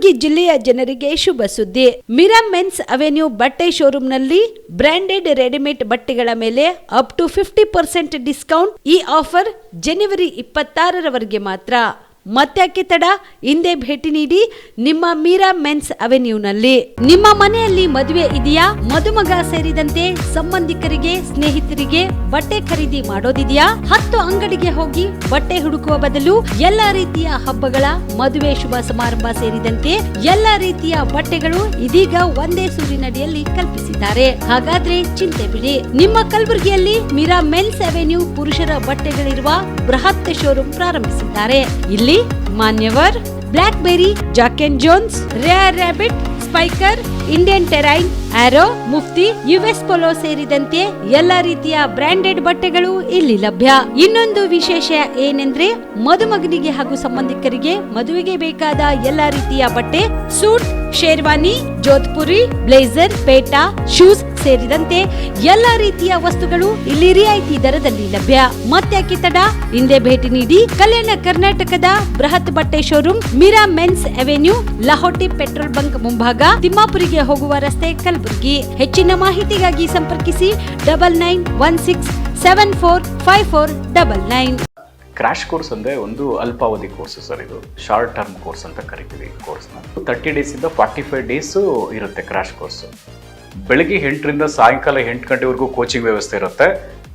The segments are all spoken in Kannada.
ಕಲಬುರಗಿ ಜಿಲ್ಲೆಯ ಜನರಿಗೆ ಶುಭ ಸುದ್ದಿ. ಮೀರಾ ಮೆನ್ಸ್ ಅವೆನ್ಯೂ ಬಟ್ಟೆ ಶೋರೂಮ್ನಲ್ಲಿ ಬ್ರಾಂಡೆಡ್ ರೆಡಿಮೇಡ್ ಬಟ್ಟೆಗಳ ಮೇಲೆ ಅಪ್ ಟು 50% ಡಿಸ್ಕೌಂಟ್. ಈ ಆಫರ್ ಜನವರಿ 26ರವರೆಗೆ ಮಾತ್ರ. ಮತ್ತ್ಯಾಕೆ ತಡ? ಹಿಂದೆ ಭೇಟಿ ನೀಡಿ ನಿಮ್ಮ ಮೀರಾ ಮೆನ್ಸ್ ಅವೆನ್ಯೂನಲ್ಲಿ. ನಿಮ್ಮ ಮನೆಯಲ್ಲಿ ಮದುವೆ ಇದೆಯಾ? ಮದುಮಗ ಸೇರಿದಂತೆ ಸಂಬಂಧಿಕರಿಗೆ, ಸ್ನೇಹಿತರಿಗೆ ಬಟ್ಟೆ ಖರೀದಿ ಮಾಡೋದಿದೆಯಾ? 10 ಅಂಗಡಿಗೆ ಹೋಗಿ ಬಟ್ಟೆ ಹುಡುಕುವ ಬದಲು ಎಲ್ಲಾ ರೀತಿಯ ಹಬ್ಬಗಳ, ಮದುವೆ, ಶುಭ ಸಮಾರಂಭ ಸೇರಿದಂತೆ ಎಲ್ಲಾ ರೀತಿಯ ಬಟ್ಟೆಗಳು ಇದೀಗ ಒಂದೇ ಸೂರಿನಡಿಯಲ್ಲಿ ಕಲ್ಪಿಸಿದ್ದಾರೆ. ಹಾಗಾದ್ರೆ ಚಿಂತೆ ಬಿಡಿ. ನಿಮ್ಮ ಕಲಬುರಗಿಯಲ್ಲಿ ಮೀರಾ ಮೆನ್ಸ್ ಅವೆನ್ಯೂ ಪುರುಷರ ಬಟ್ಟೆಗಳಿರುವ ಬೃಹತ್ ಶೋರೂಮ್ ಪ್ರಾರಂಭಿಸಿದ್ದಾರೆ. ಇಲ್ಲಿ Manyavar, Black Berry, Jack and Jones, Rare Rabbit, Spykar, Indian Terrain, Arrow, Mufti, US Polo ಸೇರಿದಂತೆ ಎಲ್ಲಾ ರೀತಿಯ ಬ್ರಾಂಡೆಡ್ ಬಟ್ಟೆಗಳು ಇಲ್ಲಿ ಲಭ್ಯ. ಇನ್ನೊಂದು ವಿಶೇಷ ಏನೆಂದ್ರೆ ಮದುಮಗನಿಗೆ ಹಾಗೂ ಸಂಬಂಧಿಕರಿಗೆ ಮದುವೆಗೆ ಬೇಕಾದ ಎಲ್ಲಾ ರೀತಿಯ ಬಟ್ಟೆ, ಸೂಟ್, ಶೇರ್ವಾನಿ, ಜೋಧ್ಪುರಿ, ಬ್ಲೇಸರ್, ಪೇಟಾ, ಶೂಸ್ ಸೇರಿದಂತೆ ಎಲ್ಲಾ ರೀತಿಯ ವಸ್ತುಗಳು ಇಲ್ಲಿ ರಿಯಾಯಿತಿ ದರದಲ್ಲಿ ಲಭ್ಯ. ಮತ್ತ್ಯಾಕೆ ತಡ? ಹಿಂದೆ ಭೇಟಿ ನೀಡಿ. ಕಲ್ಯಾಣ ಕರ್ನಾಟಕದ ಬೃಹತ್ ಬಟ್ಟೆ showroom Meera men's avenue, Lahoti petrol bunk ಮುಂಭಾಗ, ತಿಮ್ಮಾಪುರಿಗೆ ಹೋಗುವ ರಸ್ತೆ, ಕಲಬುರಗಿ. ಹೆಚ್ಚಿನ ಮಾಹಿತಿಗಾಗಿ ಸಂಪರ್ಕಿಸಿ 9916745499. ಕ್ರಾಶ್ ಕೋರ್ಸ್ ಅಂದರೆ ಒಂದು ಅಲ್ಪಾವಧಿ ಕೋರ್ಸ್ ಸರ್. ಇದು ಶಾರ್ಟ್ ಟರ್ಮ್ ಕೋರ್ಸ್ ಅಂತ ಕರಿತೀವಿ. ಈ ಕೋರ್ಸ್ನ 30 ಡೇಸಿಂದ 45 ಡೇಸು ಇರುತ್ತೆ ಕ್ರಾಶ್ ಕೋರ್ಸು. ಬೆಳಗ್ಗೆ 8ರಿಂದ ಸಾಯಂಕಾಲ 8 ಗಂಟೆವರೆಗೂ ಕೋಚಿಂಗ್ ವ್ಯವಸ್ಥೆ ಇರುತ್ತೆ.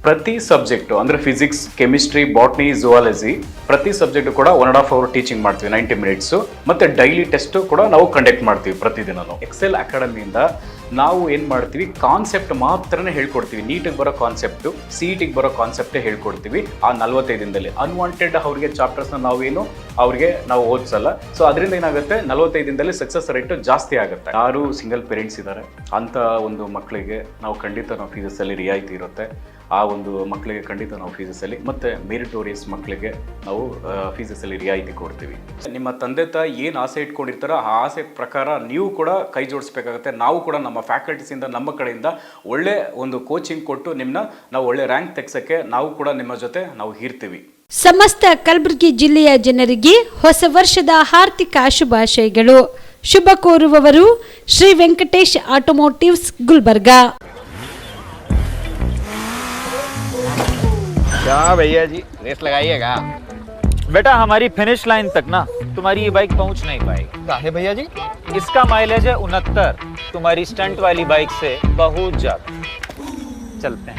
ಪ್ರತಿ ಸಬ್ಜೆಕ್ಟು ಅಂದರೆ ಫಿಸಿಕ್ಸ್, ಕೆಮಿಸ್ಟ್ರಿ, ಬಾಟ್ನಿ, ಝುವಾಲಜಿ ಪ್ರತಿ ಸಬ್ಜೆಕ್ಟು ಕೂಡ 1.5 ಅವರ್ ಟೀಚಿಂಗ್ ಮಾಡ್ತೀವಿ, 90 ಮಿನಿಟ್ಸು. ಮತ್ತು ಡೈಲಿ ಟೆಸ್ಟು ಕೂಡ ನಾವು ಕಂಡಕ್ಟ್ ಮಾಡ್ತೀವಿ ಪ್ರತಿದಿನನೂ. ಎಕ್ಸೆಲ್ ಅಕಾಡೆಮಿಯಿಂದ ನಾವು ಏನು ಮಾಡ್ತೀವಿ, ಕಾನ್ಸೆಪ್ಟ್ ಮಾತ್ರನೇ ಹೇಳ್ಕೊಡ್ತೀವಿ. ನೀಟಿಗೆ ಬರೋ ಕಾನ್ಸೆಪ್ಟು, CETಗೆ ಬರೋ ಕಾನ್ಸೆಪ್ಟೇ ಹೇಳ್ಕೊಡ್ತೀವಿ ಆ 45 ದಿನದಲ್ಲಿ. ಅನ್ವಾಂಟೆಡ್ ಅವ್ರಿಗೆ ಚಾಪ್ಟರ್ಸ್ನ ಅವ್ರಿಗೆ ನಾವು ಓದಿಸಲ್ಲ. ಸೊ ಅದರಿಂದ ಏನಾಗುತ್ತೆ, 45 ದಿನದಲ್ಲಿ ಸಕ್ಸಸ್ ರೇಟು ಜಾಸ್ತಿ ಆಗುತ್ತೆ. ಯಾರು ಸಿಂಗಲ್ ಪೇರೆಂಟ್ಸ್ ಇದ್ದಾರೆ ಅಂಥ ಒಂದು ಮಕ್ಕಳಿಗೆ ನಾವು ಖಂಡಿತ ಫೀಸಲ್ಲಿ ರಿಯಾಯಿತಿ ಇರುತ್ತೆ. ಆ ಒಂದು ಮಕ್ಕಳಿಗೆ ಖಂಡಿತ ನಾವು ಫೀಸಲ್ಲಿ, ಮತ್ತು ಮೆರಿಟೋರಿಯಸ್ ಮಕ್ಕಳಿಗೆ ನಾವು ಫೀಸಲ್ಲಿ ರಿಯಾಯಿತಿ ಕೊಡ್ತೀವಿ. ನಿಮ್ಮ ತಂದೆ ತಾಯಿ ಏನು ಆಸೆ ಇಟ್ಕೊಂಡಿರ್ತಾರೋ ಆ ಆಸೆ ಪ್ರಕಾರ ನೀವು ಕೂಡ ಕೈ ಜೋಡಿಸ್ಬೇಕಾಗುತ್ತೆ. ನಾವು ಕೂಡ ನಮ್ಮ ಫ್ಯಾಕಲ್ಟೀಸಿಂದ, ನಮ್ಮ ಕಡೆಯಿಂದ ಒಳ್ಳೆ ಒಂದು ಕೋಚಿಂಗ್ ಕೊಟ್ಟು ನಾವು ಒಳ್ಳೆ ರ್ಯಾಂಕ್ ತೆಗ್ಸೋಕ್ಕೆ ನಾವು ಕೂಡ ನಿಮ್ಮ ಜೊತೆ ನಾವು ಇರ್ತೀವಿ. ಸಮಸ್ತ ಕಲಬುರಗಿ ಜಿಲ್ಲೆಯ ಜನರಿಗೆ ಹೊಸ ವರ್ಷದ ಹಾರ್ದಿಕ ಶುಭಾಶಯಗಳು. ಶುಭ ಕೋರುವವರು ಶ್ರೀ ವೆಂಕಟೇಶ್ ಆಟೋಮೋಟಿವ್ಸ್, ಗುಲ್ಬರ್ಗಾ. क्या भैया जी, रेस लगाइएगा? बेटा हमारी फिनिश लाइन तक ना तुम्हारी ये बाइक पहुंच नहीं पाएगी। काहे भैया जी? इसका माइलेज है 69, तुम्हारी स्टंट वाली बाइक से बहुत ज्यादा। चलते हैं।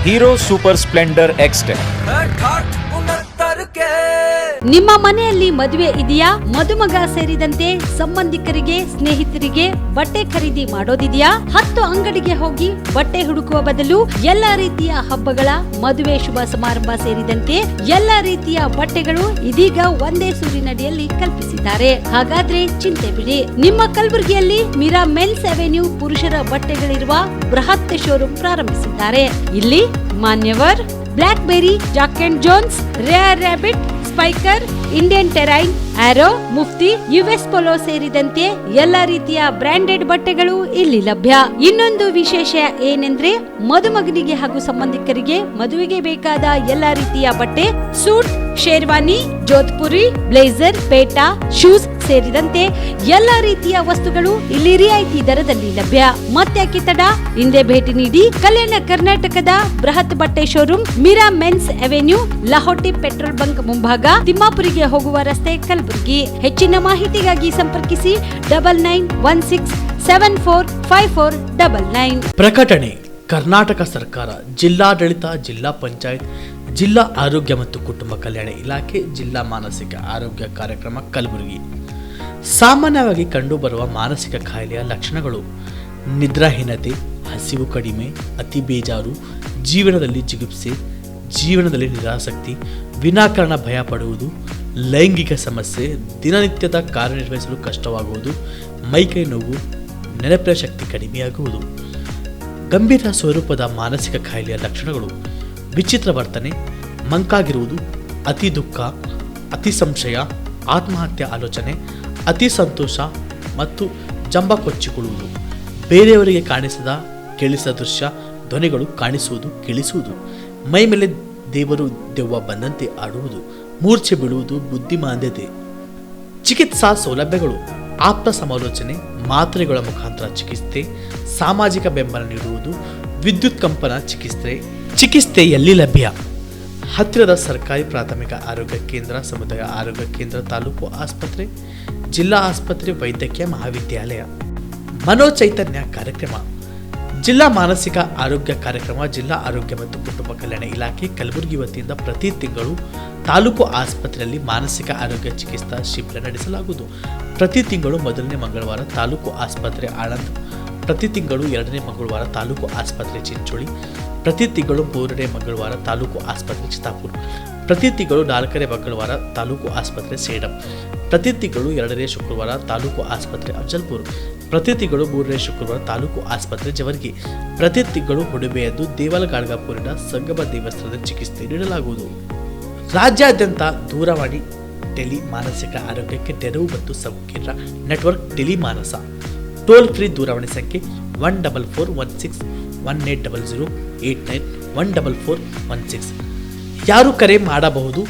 Hero super Splendor XTEC. ನಿಮ್ಮ ಮನೆಯಲ್ಲಿ ಮದುವೆ ಇದೆಯಾ? ಮದುಮಗ ಸೇರಿದಂತೆ ಸಂಬಂಧಿಕರಿಗೆ, ಸ್ನೇಹಿತರಿಗೆ ಬಟ್ಟೆ ಖರೀದಿ ಮಾಡೋದಿದೆಯಾ? 10 ಅಂಗಡಿಗೆ ಹೋಗಿ ಬಟ್ಟೆ ಹುಡುಕುವ ಬದಲು ಎಲ್ಲಾ ರೀತಿಯ ಹಬ್ಬಗಳ, ಮದುವೆ, ಶುಭ ಸಮಾರಂಭ ಸೇರಿದಂತೆ ಎಲ್ಲಾ ರೀತಿಯ ಬಟ್ಟೆಗಳು ಇದೀಗ ಒಂದೇ ಸೂರಿನಡಿಯಲ್ಲಿ ಕಲ್ಪಿಸಿದ್ದಾರೆ. ಹಾಗಾದ್ರೆ ಚಿಂತೆ ಬಿಡಿ. ನಿಮ್ಮ ಕಲಬುರಗಿಯಲ್ಲಿ ಮೀರಾ ಮೆನ್ಸ್ ಅವೆನ್ಯೂ ಪುರುಷರ ಬಟ್ಟೆಗಳಿರುವ ಬೃಹತ್ ಶೋರೂಮ್ ಪ್ರಾರಂಭಿಸಿದ್ದಾರೆ. ಇಲ್ಲಿ Manyavar, Black Berry, Jack and Jones, Rare Rabbit, Spykar, Indian Terrain, Arrow, Mufti, US Polo ಸೇರಿದಂತೆ ಎಲ್ಲಾ ರೀತಿಯ ಬ್ರಾಂಡೆಡ್ ಬಟ್ಟೆಗಳು ಇಲ್ಲಿ ಲಭ್ಯ. ಇನ್ನೊಂದು ವಿಶೇಷ ಏನೆಂದ್ರೆ ಮದುಮಗನಿಗೆ ಹಾಗೂ ಸಂಬಂಧಿಕರಿಗೆ ಮದುವೆಗೆ ಬೇಕಾದ ಎಲ್ಲಾ ರೀತಿಯ ಬಟ್ಟೆ, ಸೂಟ್, ಶೇರ್ವಾನಿ, ಜೋಧ್ಪುರಿ, ಬ್ಲೇಸರ್, ಪೇಟಾ, ಶೂಸ್ ಸೇರಿದಂತೆ ಎಲ್ಲಾ ರೀತಿಯ ವಸ್ತುಗಳು ಇಲ್ಲಿ ರಿಯಾಯಿತಿ ದರದಲ್ಲಿ ಲಭ್ಯ. ಮತ್ತ್ಯಾಕೆ ತಡ? ಹಿಂದೆ ಭೇಟಿ ನೀಡಿ. ಕಲ್ಯಾಣ ಕರ್ನಾಟಕದ ಬೃಹತ್ ಬಟ್ಟೆ showroom Meera men's avenue, Lahoti petrol bunk ಮುಂಭಾಗ, ತಿಮ್ಮಾಪುರಿಗೆ ಹೋಗುವ ರಸ್ತೆ, ಕಲಬುರಗಿ. ಹೆಚ್ಚಿನ ಮಾಹಿತಿಗಾಗಿ ಸಂಪರ್ಕಿಸಿ 9916745499. ಪ್ರಕಟಣೆ: ಕರ್ನಾಟಕ ಸರ್ಕಾರ, ಜಿಲ್ಲಾಡಳಿತ, ಜಿಲ್ಲಾ ಪಂಚಾಯತ್, ಜಿಲ್ಲಾ ಆರೋಗ್ಯ ಮತ್ತು ಕುಟುಂಬ ಕಲ್ಯಾಣ ಇಲಾಖೆ, ಜಿಲ್ಲಾ ಮಾನಸಿಕ ಆರೋಗ್ಯ ಕಾರ್ಯಕ್ರಮ, ಕಲಬುರಗಿ. ಸಾಮಾನ್ಯವಾಗಿ ಕಂಡುಬರುವ ಮಾನಸಿಕ ಕಾಯಿಲೆಯ ಲಕ್ಷಣಗಳು: ನಿದ್ರಾಹೀನತೆ, ಹಸಿವು ಕಡಿಮೆ, ಅತಿ ಬೇಜಾರು, ಜೀವನದಲ್ಲಿ ಜಿಗುಪ್ಸೆ, ಜೀವನದಲ್ಲಿ ನಿರಾಸಕ್ತಿ, ವಿನಾಕಾರಣ ಭಯ ಪಡುವುದು, ಲೈಂಗಿಕ ಸಮಸ್ಯೆ, ದಿನನಿತ್ಯದ ಕಾರ್ಯನಿರ್ವಹಿಸಲು ಕಷ್ಟವಾಗುವುದು, ಮೈಕೈ ನೋವು, ನೆನಪಿನ ಶಕ್ತಿ ಕಡಿಮೆಯಾಗುವುದು. ಗಂಭೀರ ಸ್ವರೂಪದ ಮಾನಸಿಕ ಕಾಯಿಲೆಯ ಲಕ್ಷಣಗಳು: ವಿಚಿತ್ರ ವರ್ತನೆ, ಮಂಕಾಗಿರುವುದು, ಅತಿ ದುಃಖ, ಅತಿ ಸಂಶಯ, ಆತ್ಮಹತ್ಯೆ ಆಲೋಚನೆ, ಅತಿ ಸಂತೋಷ ಮತ್ತು ಜಂಬ ಕೊಚ್ಚಿಕೊಳ್ಳುವುದು, ಬೇರೆಯವರಿಗೆ ಕಾಣಿಸದ ಕೇಳಿಸದ ದೃಶ್ಯ, ಧ್ವನಿಗಳು ಕಾಣಿಸುವುದು, ಕೇಳಿಸುವುದು, ಮೈ ಮೇಲೆ ದೇವರು ದೆವ್ವ ಬಂದಂತೆ ಆಡುವುದು, ಮೂರ್ಛೆ ಬೀಳುವುದು ಬುದ್ಧಿಮಾಂದ್ಯತೆ. ಚಿಕಿತ್ಸಾ ಸೌಲಭ್ಯಗಳು: ಆಪ್ತ ಸಮಾಲೋಚನೆ, ಮಾತ್ರೆಗಳ ಮುಖಾಂತರ ಚಿಕಿತ್ಸೆ, ಸಾಮಾಜಿಕ ಬೆಂಬಲ ನೀಡುವುದು, ವಿದ್ಯುತ್ ಕಂಪನ ಚಿಕಿತ್ಸೆ ಎಲ್ಲಿ ಲಭ್ಯ? ಹತ್ತಿರದ ಸರ್ಕಾರಿ ಪ್ರಾಥಮಿಕ ಆರೋಗ್ಯ ಕೇಂದ್ರ, ಸಮುದಾಯ ಆರೋಗ್ಯ ಕೇಂದ್ರ, ತಾಲೂಕು ಆಸ್ಪತ್ರೆ, ಜಿಲ್ಲಾ ಆಸ್ಪತ್ರೆ, ವೈದ್ಯಕೀಯ ಮಹಾವಿದ್ಯಾಲಯ. ಮನೋಚೈತನ್ಯ ಕಾರ್ಯಕ್ರಮ: ಜಿಲ್ಲಾ ಮಾನಸಿಕ ಆರೋಗ್ಯ ಕಾರ್ಯಕ್ರಮ ಜಿಲ್ಲಾ ಆರೋಗ್ಯ ಮತ್ತು ಕುಟುಂಬ ಕಲ್ಯಾಣ ಇಲಾಖೆ ಕಲಬುರಗಿ ವತಿಯಿಂದ ಪ್ರತಿ ತಿಂಗಳು ತಾಲೂಕು ಆಸ್ಪತ್ರೆಯಲ್ಲಿ ಮಾನಸಿಕ ಆರೋಗ್ಯ ಚಿಕಿತ್ಸಾ ಶಿಬಿರ ನಡೆಸಲಾಗುವುದು. ಪ್ರತಿ ತಿಂಗಳು ಮೊದಲನೇ ಮಂಗಳವಾರ ತಾಲೂಕು ಆಸ್ಪತ್ರೆ ಆಳಂದ್, ಪ್ರತಿ ತಿಂಗಳು ಎರಡನೇ ಮಂಗಳವಾರ ತಾಲೂಕು ಆಸ್ಪತ್ರೆ ಚಿಂಚೋಳಿ, ಪ್ರತಿ ತಿಂಗಳು ಮೂರನೇ ಮಂಗಳವಾರ ತಾಲೂಕು ಆಸ್ಪತ್ರೆ ಚಿತ್ತಾಪುರ, ಪ್ರತಿ ತಿಂಗಳು ನಾಲ್ಕನೇ ಮಂಗಳವಾರ ತಾಲೂಕು ಆಸ್ಪತ್ರೆ ಸೇಡಂ, ಪ್ರತಿ ತಿಂಗಳು ಎರಡನೇ ಶುಕ್ರವಾರ ತಾಲೂಕು ಆಸ್ಪತ್ರೆ ಅಫಜಲ್ಪುರ್, ಪ್ರತಿ ತಿಂಗಳು ಮೂರನೇ ಶುಕ್ರವಾರ ತಾಲೂಕು ಆಸ್ಪತ್ರೆ ಜವರ್ಗಿ, ಪ್ರತಿ ತಿಂಗಳು ಹುಡುಬೆಯದ್ದು ದೇವಲಗಾಡ್ಗಾಪುರಿನ ಸಂಗಮ ದೇವಸ್ಥಾನದ ಚಿಕಿತ್ಸೆ ನೀಡಲಾಗುವುದು. ರಾಜ್ಯಾದ್ಯಂತ ದೂರವಾಣಿ ಟೆಲಿ ಮಾನಸಿಕ ಆರೋಗ್ಯಕ್ಕೆ ನೆರವು ಮತ್ತು ಸಂಕೀರ್ಣ ನೆಟ್ವರ್ಕ್ ಟೆಲಿ ಮಾನಸ. ಟೋಲ್ ಫ್ರೀ ದೂರವಾಣಿ ಸಂಖ್ಯೆ 144161800891 144116. ಯಾರು ಕರೆ ಮಾಡಬಹುದು?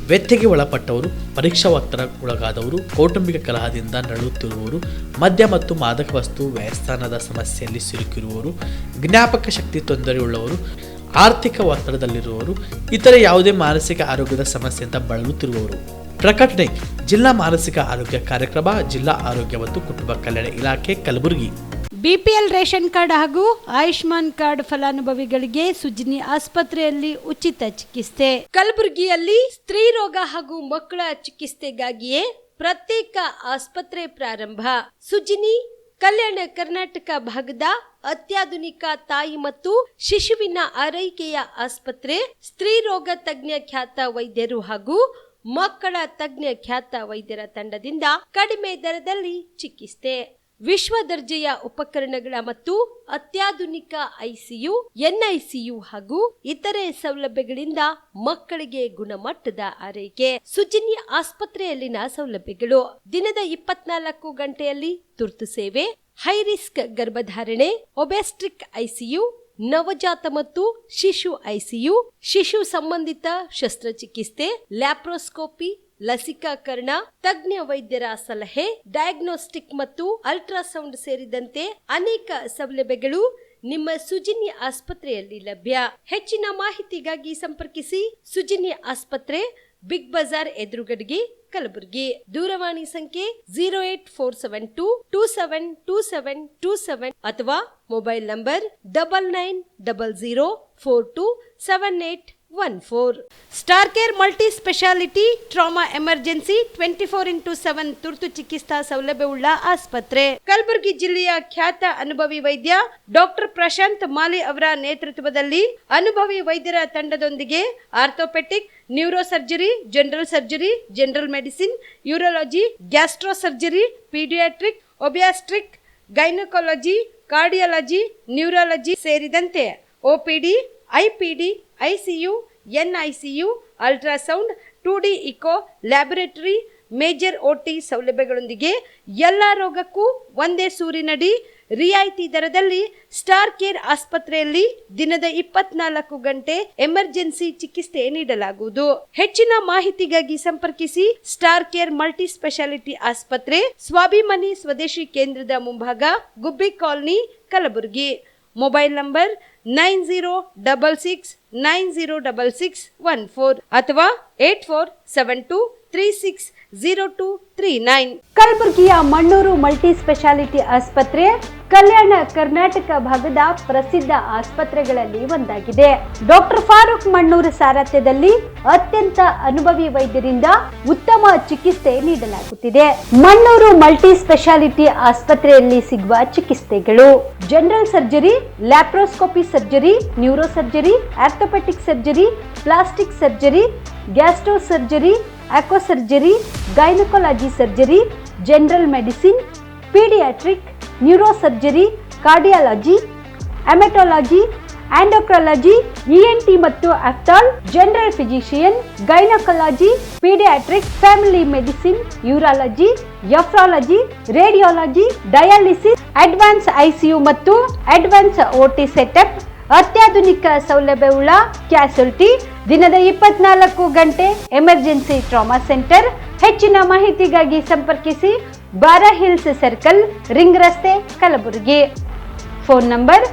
ವ್ಯತ್ಯೆಗೆ ಒಳಪಟ್ಟವರು, ಪರೀಕ್ಷಾ ಒತ್ತಡಕ್ಕೊಳಗಾದವರು, ಕೌಟುಂಬಿಕ ಕಲಹದಿಂದ ನರಳುತ್ತಿರುವವರು, ಮದ್ಯ ಮತ್ತು ಮಾದಕ ವಸ್ತು ವ್ಯಸನದ ಸಮಸ್ಯೆಯಲ್ಲಿ ಸಿಲುಕಿರುವವರು, ಜ್ಞಾಪಕ ಶಕ್ತಿ ತೊಂದರೆಯುಳ್ಳವರು, ಆರ್ಥಿಕ ಒತ್ತಡದಲ್ಲಿರುವವರು, ಇತರೆ ಯಾವುದೇ ಮಾನಸಿಕ ಆರೋಗ್ಯದ ಸಮಸ್ಯೆಯಿಂದ ಬಳಲುತ್ತಿರುವವರು. ಪ್ರಕಟಣೆ: ಜಿಲ್ಲಾ ಮಾನಸಿಕ ಆರೋಗ್ಯ ಕಾರ್ಯಕ್ರಮ, ಜಿಲ್ಲಾ ಆರೋಗ್ಯ ಮತ್ತು ಕುಟುಂಬ ಕಲ್ಯಾಣ ಇಲಾಖೆ ಕಲಬುರಗಿ. ಬಿಪಿಎಲ್ ರೇಷನ್ ಕಾರ್ಡ್ ಹಾಗೂ ಆಯುಷ್ಮಾನ್ ಕಾರ್ಡ್ ಫಲಾನುಭವಿಗಳಿಗೆ ಸುಜಿನಿ ಆಸ್ಪತ್ರೆಯಲ್ಲಿ ಉಚಿತ ಚಿಕಿತ್ಸೆ. ಕಲಬುರಗಿಯಲ್ಲಿ ಸ್ತ್ರೀ ರೋಗ ಹಾಗೂ ಮಕ್ಕಳ ಚಿಕಿತ್ಸೆಗಾಗಿಯೇ ಪ್ರತ್ಯೇಕ ಆಸ್ಪತ್ರೆ ಪ್ರಾರಂಭ. ಸುಜಿನಿ ಕಲ್ಯಾಣ ಕರ್ನಾಟಕ ಭಾಗದ ಅತ್ಯಾಧುನಿಕ ತಾಯಿ ಮತ್ತು ಶಿಶುವಿನ ಆರೈಕೆಯ ಆಸ್ಪತ್ರೆ. ಸ್ತ್ರೀ ರೋಗ ತಜ್ಞ ಖ್ಯಾತ ವೈದ್ಯರು ಹಾಗೂ ಮಕ್ಕಳ ತಜ್ಞ ಖ್ಯಾತ ವೈದ್ಯರ ತಂಡದಿಂದ ಕಡಿಮೆ ದರದಲ್ಲಿ ಚಿಕಿತ್ಸೆ, ವಿಶ್ವ ದರ್ಜೆಯ ಉಪಕರಣಗಳ ಮತ್ತು ಅತ್ಯಾಧುನಿಕ ಐಸಿಯು, ಎನ್ಐಸಿಯು ಹಾಗೂ ಇತರೆ ಸೌಲಭ್ಯಗಳಿಂದ ಮಕ್ಕಳಿಗೆ ಗುಣಮಟ್ಟದ ಆರೈಕೆ. ಸುಜಿನಿ ಆಸ್ಪತ್ರೆಯಲ್ಲಿನ ಸೌಲಭ್ಯಗಳು: ದಿನದ 24 ಗಂಟೆಯಲ್ಲಿ ತುರ್ತು ಸೇವೆ, ಹೈ ರಿಸ್ಕ್ ಗರ್ಭಧಾರಣೆ, ಒಬೆಸ್ಟ್ರಿಕ್ ಐಸಿಯು, ನವಜಾತ ಮತ್ತು ಶಿಶು ಐಸಿಯು, ಶಿಶು ಸಂಬಂಧಿತ ಶಸ್ತ್ರಚಿಕಿತ್ಸೆ, ಲ್ಯಾಪ್ರೋಸ್ಕೋಪಿ, ಲಸಿಕಾಕರಣ, ತಜ್ಞ ವೈದ್ಯರ ಸಲಹೆ, ಡಯಾಗ್ನೋಸ್ಟಿಕ್ ಮತ್ತು ಅಲ್ಟ್ರಾಸೌಂಡ್ ಸೇರಿದಂತೆ ಅನೇಕ ಸೌಲಭ್ಯಗಳು ನಿಮ್ಮ ಸುಜಿನಿ ಆಸ್ಪತ್ರೆಯಲ್ಲಿ ಲಭ್ಯ. ಹೆಚ್ಚಿನ ಮಾಹಿತಿಗಾಗಿ ಸಂಪರ್ಕಿಸಿ ಸುಜಿನಿ ಆಸ್ಪತ್ರೆ, ಬಿಗ್ ಬಜಾರ್ ಎದುರುಗಡೆಗೆ, ಕಲಬುರಗಿ. ದೂರವಾಣಿ ಸಂಖ್ಯೆ 08472272727 ಅಥವಾ mobile number 9900427814. Star care multi speciality trauma emergency 24x7 ತುರ್ತು ಚಿಕಿತ್ಸಾ ಸೌಲಭ್ಯವುಳ್ಳ ಆಸ್ಪತ್ರೆ. ಕಲಬುರಗಿ ಜಿಲ್ಲೆಯ ಖ್ಯಾತ ಅನುಭವಿ ವೈದ್ಯ ಡಾಕ್ಟರ್ ಪ್ರಶಾಂತ್ ಮಾಲಿ ಅವರ ನೇತೃತ್ವದಲ್ಲಿ ಅನುಭವಿ ವೈದ್ಯರ ತಂಡದೊಂದಿಗೆ orthopaedic, neuro surgery, general surgery, general medicine, urology, gastro surgery, paediatric, obstetric, gynaecology, cardiology, neurology ಸೇರಿದಂತೆ OPD, IPD, ICU, NICU, ultrasound, 2D echo, laboratory, major OT ಸೌಲಭ್ಯಗಳೊಂದಿಗೆ ಎಲ್ಲ ರೋಗಕ್ಕೂ ಒಂದೇ ಸೂರಿನಡಿ ರಿಯಾಯಿತಿ ದರದಲ್ಲಿ ಸ್ಟಾರ್ ಕೇರ್ ಆಸ್ಪತ್ರೆಯಲ್ಲಿ ದಿನದ 24 ಗಂಟೆ ಎಮರ್ಜೆನ್ಸಿ ಚಿಕಿತ್ಸೆ ನೀಡಲಾಗುವುದು. ಹೆಚ್ಚಿನ ಮಾಹಿತಿಗಾಗಿ ಸಂಪರ್ಕಿಸಿ ಸ್ಟಾರ್ ಕೇರ್ ಮಲ್ಟಿ ಸ್ಪೆಷಾಲಿಟಿ ಆಸ್ಪತ್ರೆ, ಸ್ವಾಭಿಮಾನಿ ಸ್ವದೇಶಿ ಕೇಂದ್ರದ ಮುಂಭಾಗ, ಗುಬ್ಬಿ ಕಾಲನಿ, ಕಲಬುರಗಿ. ಮೊಬೈಲ್ ನಂಬರ್ 9066906614 ಅಥವಾ 8472360239. ಕಲಬುರಗಿಯ ಮಣ್ಣೂರು ಮಲ್ಟಿ ಸ್ಪೆಷಾಲಿಟಿ ಆಸ್ಪತ್ರೆ ಕಲ್ಯಾಣ ಕರ್ನಾಟಕ ಭಾಗದ ಪ್ರಸಿದ್ಧ ಆಸ್ಪತ್ರೆಗಳಲ್ಲಿ ಒಂದಾಗಿದೆ. ಡಾಕ್ಟರ್ ಫಾರೂಕ್ ಮಣ್ಣೂರು ಸಾರಥ್ಯದಲ್ಲಿ ಅತ್ಯಂತ ಅನುಭವಿ ವೈದ್ಯರಿಂದ ಉತ್ತಮ ಚಿಕಿತ್ಸೆ ನೀಡಲಾಗುತ್ತಿದೆ. ಮಣ್ಣೂರು ಮಲ್ಟಿ ಸ್ಪೆಷಾಲಿಟಿ ಆಸ್ಪತ್ರೆಯಲ್ಲಿ ಸಿಗುವ ಚಿಕಿತ್ಸೆಗಳು: general surgery, laparoscopy surgery, neuro surgery, orthopaedic surgery, plastic surgery, gastro surgery, onco surgery, gynaecology surgery, general medicine, paediatric, neuro surgery, cardiology, haematology, endocrinology, ENT ಮತ್ತು ophthal, general physician, gynaecology, paediatric, family medicine, urology, nephrology, radiology, dialysis, advance ICU ಮತ್ತು ಅಡ್ವಾನ್ಸ್ OT ಸೆಟಪ್, ಅತ್ಯಾಧುನಿಕ ಸೌಲಭ್ಯವುಳ್ಳ ಕ್ಯಾಸುಲಿಟಿ, ದಿನದ 24 ಗಂಟೆ ಎಮರ್ಜೆನ್ಸಿ ಟ್ರಾಮಾ ಸೆಂಟರ್. ಹೆಚ್ಚಿನ ಮಾಹಿತಿಗಾಗಿ ಸಂಪರ್ಕಿಸಿ ಬಾರಾ ಹಿಲ್ಸ್ ಸರ್ಕಲ್, ರಿಂಗ್ ರಸ್ತೆ, Kalaburagi. Phone number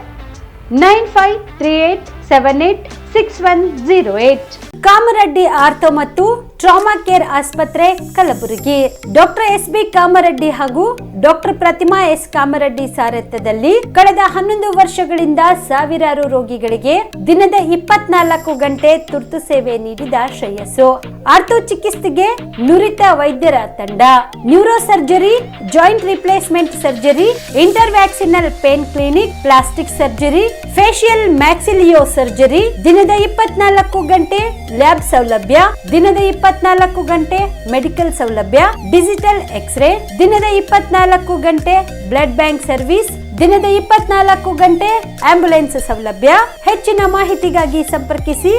9538786108. Kamareddy ortho ಮತ್ತು ಟ್ರಾಮಾ ಕೇರ್ ಆಸ್ಪತ್ರೆ, ಕಲಬುರಗಿ. ಡಾಕ್ಟರ್ SB ಕಾಮರೆಡ್ಡಿ ಹಾಗೂ ಡಾಕ್ಟರ್ ಪ್ರತಿಮಾ S ಕಾಮರೆಡ್ಡಿ ಸಾರಥ್ಯದಲ್ಲಿ ಕಳೆದ 11 ವರ್ಷಗಳಿಂದ ಸಾವಿರಾರು ರೋಗಿಗಳಿಗೆ ದಿನದ 24 ಗಂಟೆ ತುರ್ತು ಸೇವೆ ನೀಡಿದ ಶ್ರೇಯಸ್ಸು. ಆರ್ಥೋ ಚಿಕಿತ್ಸೆಗೆ ನುರಿತ ವೈದ್ಯರ ತಂಡ, neuro surgery, joint replacement surgery, interventional pain clinic, plastic surgery, facial maxillo surgery, ದಿನದ 24 ಗಂಟೆ ಲ್ಯಾಬ್ ಸೌಲಭ್ಯ, ದಿನದ 24 ಗಂಟೆ ಮೆಡಿಕಲ್ ಸೌಲಭ್ಯ, ಡಿಜಿಟಲ್ ಎಕ್ಸ್ರೇ, ದಿನದ 24 ಗಂಟೆ ಬ್ಲಡ್ ಬ್ಯಾಂಕ್ ಸರ್ವಿಸ್, ದಿನದ 24 ಗಂಟೆ ಆಂಬ್ಯುಲೆನ್ಸ್ ಸೌಲಭ್ಯ. ಹೆಚ್ಚಿನ ಮಾಹಿತಿಗಾಗಿ ಸಂಪರ್ಕಿಸಿ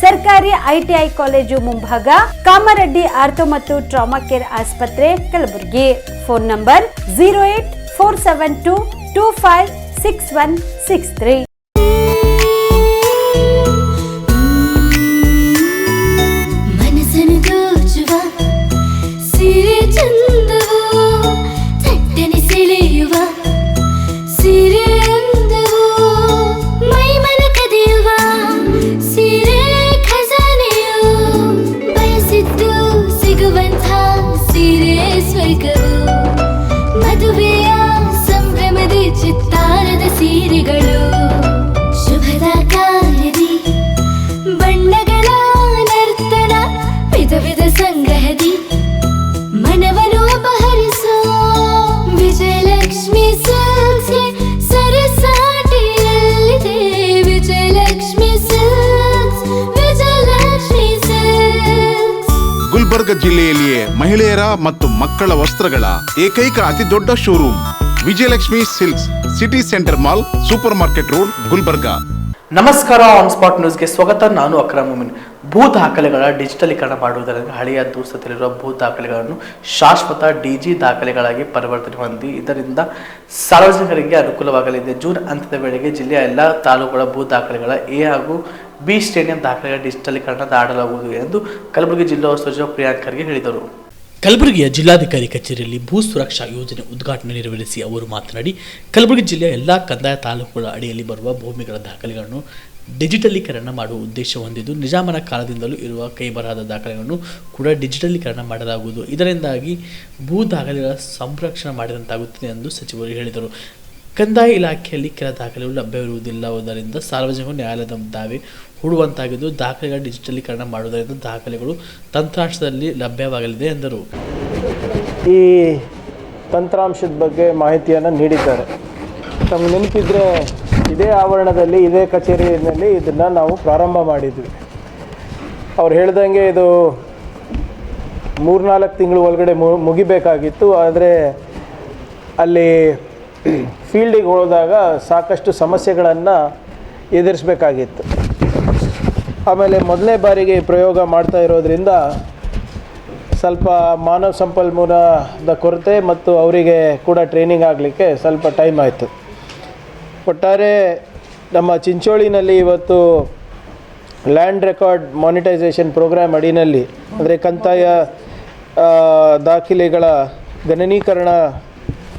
ಸರ್ಕಾರಿ ITI ಕಾಲೇಜು ಮುಂಭಾಗ, ಕಾಮರೆಡ್ಡಿ ಆರ್ಥೋ ಮತ್ತು ಟ್ರಾಮಾ ಕೇರ್ ಆಸ್ಪತ್ರೆ, ಕಲಬುರಗಿ. Phone number 08472256163. ಮದುವೆಯ ಸಂಭ್ರಮದ ಚಿತ್ತಾರದ ಸೀರೆಗಳು, ಶುಭದ ಕಾರ್ಯದಿ ಬಣ್ಣಗಳ ನರ್ತನ, ವಿಧ ವಿಧ ಸಂಗ್ರಹದಿ ಮನವನ್ನು ಅಪಹರಿಸೋ ವಿಜಯಲಕ್ಷ್ಮಿ ಸಿಲ್ಕ್ಸ್ಗೆ ಸರಸಾಟಿಯಲ್ಲಿದೆ. Vijayalakshmi Silks, Vijayalakshmi Silks. ಗುಲ್ಬರ್ಗ ಜಿಲ್ಲೆಯಲ್ಲಿಯೇ ಮಹಿಳೆಯರ ಮತ್ತು ಮಕ್ಕಳ ವಸ್ತ್ರಗಳ ಏಕೈಕ ಅತಿ ದೊಡ್ಡ showroom Vijayalakshmi Silks, city centre mall, super market road, Gulbarga. ನಮಸ್ಕಾರ, ಆನ್ ಸ್ಪಾಟ್ ನ್ಯೂಸ್ಗೆ ಸ್ವಾಗತ. ನಾನು ಅಕ್ರಮ್ ಮುಮಿನ್. ಭೂ ದಾಖಲೆಗಳ ಡಿಜಿಟಲೀಕರಣ ಮಾಡುವುದರಿಂದ ಹಳೆಯ ದುಸ್ಥಿತಿಯಲ್ಲಿರುವ ಭೂ ದಾಖಲೆಗಳನ್ನು ಶಾಶ್ವತ DG ದಾಖಲೆಗಳಾಗಿ ಪರಿವರ್ತನೆ ಹೊಂದಿ ಇದರಿಂದ ಸಾರ್ವಜನಿಕರಿಗೆ ಅನುಕೂಲವಾಗಲಿದೆ. ಜೂನ್ ಅಂತ್ಯದ ವೇಳೆಗೆ ಜಿಲ್ಲೆಯ ಎಲ್ಲ ತಾಲೂಕುಗಳ ಭೂ ದಾಖಲೆಗಳ A ಹಾಗೂ B ಶ್ರೇಣಿಯ ದಾಖಲೆಗಳ ಡಿಜಿಟಲೀಕರಣ ಮಾಡಲಾಗುವುದು ಎಂದು ಕಲಬುರಗಿ ಜಿಲ್ಲಾ ಉಸ್ತುವಾರಿ ಸಚಿವ ಪ್ರಿಯಾಂಕ್ ಖರ್ಗೆ ಹೇಳಿದರು. ಕಲಬುರಗಿಯ ಜಿಲ್ಲಾಧಿಕಾರಿ ಕಚೇರಿಯಲ್ಲಿ ಭೂ ಸುರಕ್ಷಾ ಯೋಜನೆ ಉದ್ಘಾಟನೆ ನೆರವೇರಿಸಿ ಅವರು ಮಾತನಾಡಿ, ಕಲಬುರಗಿ ಜಿಲ್ಲೆಯ ಎಲ್ಲ ಕಂದಾಯ ತಾಲೂಕುಗಳ ಅಡಿಯಲ್ಲಿ ಬರುವ ಭೂಮಿಗಳ ದಾಖಲೆಗಳನ್ನು ಡಿಜಿಟಲೀಕರಣ ಮಾಡುವ ಉದ್ದೇಶ ಹೊಂದಿದ್ದು, ನಿಜಾಮನ ಕಾಲದಿಂದಲೂ ಇರುವ ಕೈಬರಹದ ದಾಖಲೆಗಳನ್ನು ಕೂಡ ಡಿಜಿಟಲೀಕರಣ ಮಾಡಲಾಗುವುದು. ಇದರಿಂದಾಗಿ ಭೂ ದಾಖಲೆಗಳ ಸಂರಕ್ಷಣೆ ಮಾಡಿದಂತಾಗುತ್ತದೆ ಎಂದು ಸಚಿವರು ಹೇಳಿದರು. ಕಂದಾಯ ಇಲಾಖೆಯಲ್ಲಿ ಕೆಲ ದಾಖಲೆಗಳು ಲಭ್ಯವಿರುವುದಿಲ್ಲವುದರಿಂದ ಸಾರ್ವಜನಿಕರು ನ್ಯಾಯಾಲಯದ ದಾವೆ ಹೂಡುವಂತಾಗಿದ್ದು, ದಾಖಲೆಗಳ ಡಿಜಿಟಲೀಕರಣ ಮಾಡುವುದರಿಂದ ದಾಖಲೆಗಳು ತಂತ್ರಾಂಶದಲ್ಲಿ ಲಭ್ಯವಾಗಲಿದೆ ಎಂದರು. ಈ ತಂತ್ರಾಂಶದ ಬಗ್ಗೆ ಮಾಹಿತಿಯನ್ನು ನೀಡಿದ್ದಾರೆ. ತಮಗೆ ನೆನಪಿದ್ರೆ ಇದೇ ಆವರಣದಲ್ಲಿ, ಇದೇ ಕಚೇರಿಯಲ್ಲಿ ಇದನ್ನು ನಾವು ಪ್ರಾರಂಭ ಮಾಡಿದ್ವಿ. ಅವ್ರು ಹೇಳ್ದಂಗೆ ಇದು 3-4 ತಿಂಗಳು ಒಳಗಡೆ ಮುಗಿಬೇಕಾಗಿತ್ತು. ಆದರೆ ಅಲ್ಲಿ ಫೀಲ್ಡಿಗೆ ಹೋದಾಗ ಸಾಕಷ್ಟು ಸಮಸ್ಯೆಗಳನ್ನು ಎದುರಿಸಬೇಕಾಗಿತ್ತು. ಆಮೇಲೆ ಮೊದಲನೇ ಬಾರಿಗೆ ಪ್ರಯೋಗ ಮಾಡ್ತಾ ಇರೋದ್ರಿಂದ ಸ್ವಲ್ಪ ಮಾನವ ಸಂಪನ್ಮೂಲದ ಕೊರತೆ ಮತ್ತು ಅವರಿಗೆ ಕೂಡ ಟ್ರೈನಿಂಗ್ ಆಗಲಿಕ್ಕೆ ಸ್ವಲ್ಪ ಟೈಮ್ ಆಯಿತು. ಒಟ್ಟಾರೆ ನಮ್ಮ ಚಿಂಚೋಳಿನಲ್ಲಿ ಇವತ್ತು ಲ್ಯಾಂಡ್ ರೆಕಾರ್ಡ್ ಮಾನಿಟೈಸೇಷನ್ ಪ್ರೋಗ್ರಾಮ್ ಅಡಿನಲ್ಲಿ, ಅಂದರೆ ಕಂದಾಯ ದಾಖಲೆಗಳ ಗಣನೀಕರಣ